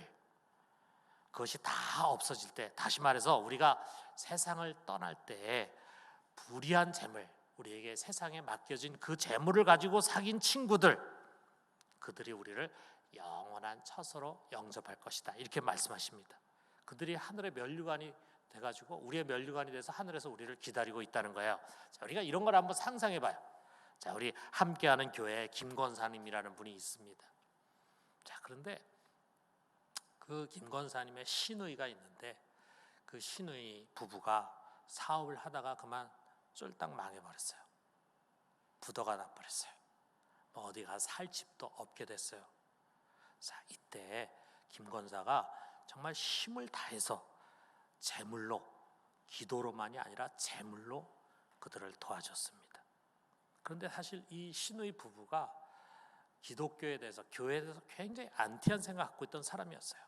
그것이 다 없어질 때, 다시 말해서 우리가 세상을 떠날 때 불의한 재물, 우리에게 세상에 맡겨진 그 재물을 가지고 사귄 친구들, 그들이 우리를 영원한 처소로 영접할 것이다. 이렇게 말씀하십니다. 그들이 하늘의 면류관이 돼가지고 우리의 면류관이 돼서 하늘에서 우리를 기다리고 있다는 거예요. 자, 우리가 이런 걸 한번 상상해봐요. 자, 우리 함께하는 교회에 김권사님이라는 분이 있습니다. 자, 그런데 그 김권사님의 시누이가 있는데 그 시누이 부부가 사업을 하다가 그만 쫄딱 망해버렸어요. 부도가 나버렸어요. 뭐 어디 가서 살 집도 없게 됐어요. 자, 이때 김권사가 정말 힘을 다해서 재물로, 기도로만이 아니라 재물로 그들을 도와줬습니다. 그런데 사실 이 시누이 부부가 기독교에 대해서, 교회에 대해서 굉장히 안티한 생각 갖고 있던 사람이었어요.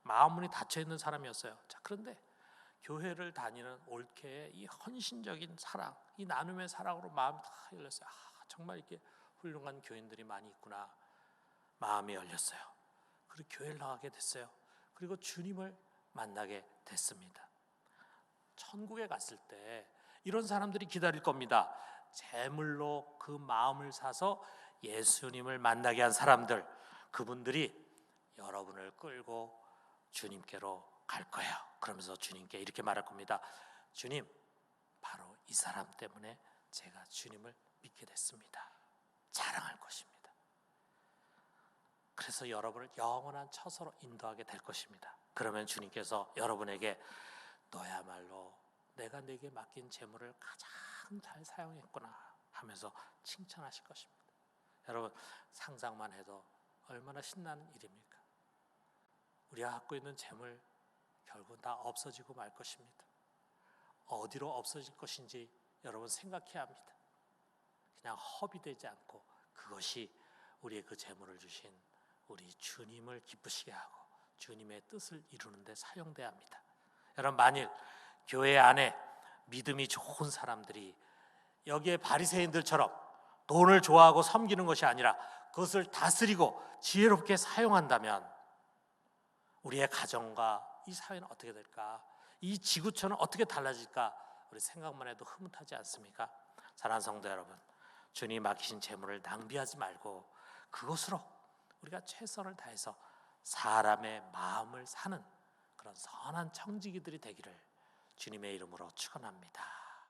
마음문이 닫혀있는 사람이었어요. 자, 그런데 교회를 다니는 올케의 이 헌신적인 사랑, 이 나눔의 사랑으로 마음이 다 열렸어요. 정말 이렇게 훌륭한 교인들이 많이 있구나. 마음이 열렸어요. 그리고 교회를 나가게 됐어요. 그리고 주님을 만나게 됐습니다. 천국에 갔을 때 이런 사람들이 기다릴 겁니다. 재물로 그 마음을 사서 예수님을 만나게 한 사람들, 그분들이 여러분을 끌고 주님께로 갈 거예요. 그러면서 주님께 이렇게 말할 겁니다. 주님, 바로 이 사람 때문에 제가 주님을 믿게 됐습니다. 자랑할 것입니다. 그래서 여러분을 영원한 처소로 인도하게 될 것입니다. 그러면 주님께서 여러분에게 너야말로 내가 내게 맡긴 재물을 가장 잘 사용했구나 하면서 칭찬하실 것입니다. 여러분, 상상만 해도 얼마나 신나는 일입니까? 우리가 갖고 있는 재물 결국 다 없어지고 말 것입니다. 어디로 없어질 것인지 여러분 생각해야 합니다. 그냥 허비되지 않고 그것이 우리의 그 재물을 주신 우리 주님을 기쁘시게 하고 주님의 뜻을 이루는 데 사용돼야 합니다. 여러분, 만일 교회 안에 믿음이 좋은 사람들이 여기에 바리새인들처럼 돈을 좋아하고 섬기는 것이 아니라 그것을 다스리고 지혜롭게 사용한다면 우리의 가정과 이 사회는 어떻게 될까? 이 지구촌은 어떻게 달라질까? 우리 생각만 해도 흐뭇하지 않습니까? 사랑하는 성도 여러분, 주님이 맡기신 재물을 낭비하지 말고 그것으로 우리가 최선을 다해서 사람의 마음을 사는 그런 선한 청지기들이 되기를 주님의 이름으로 축원합니다.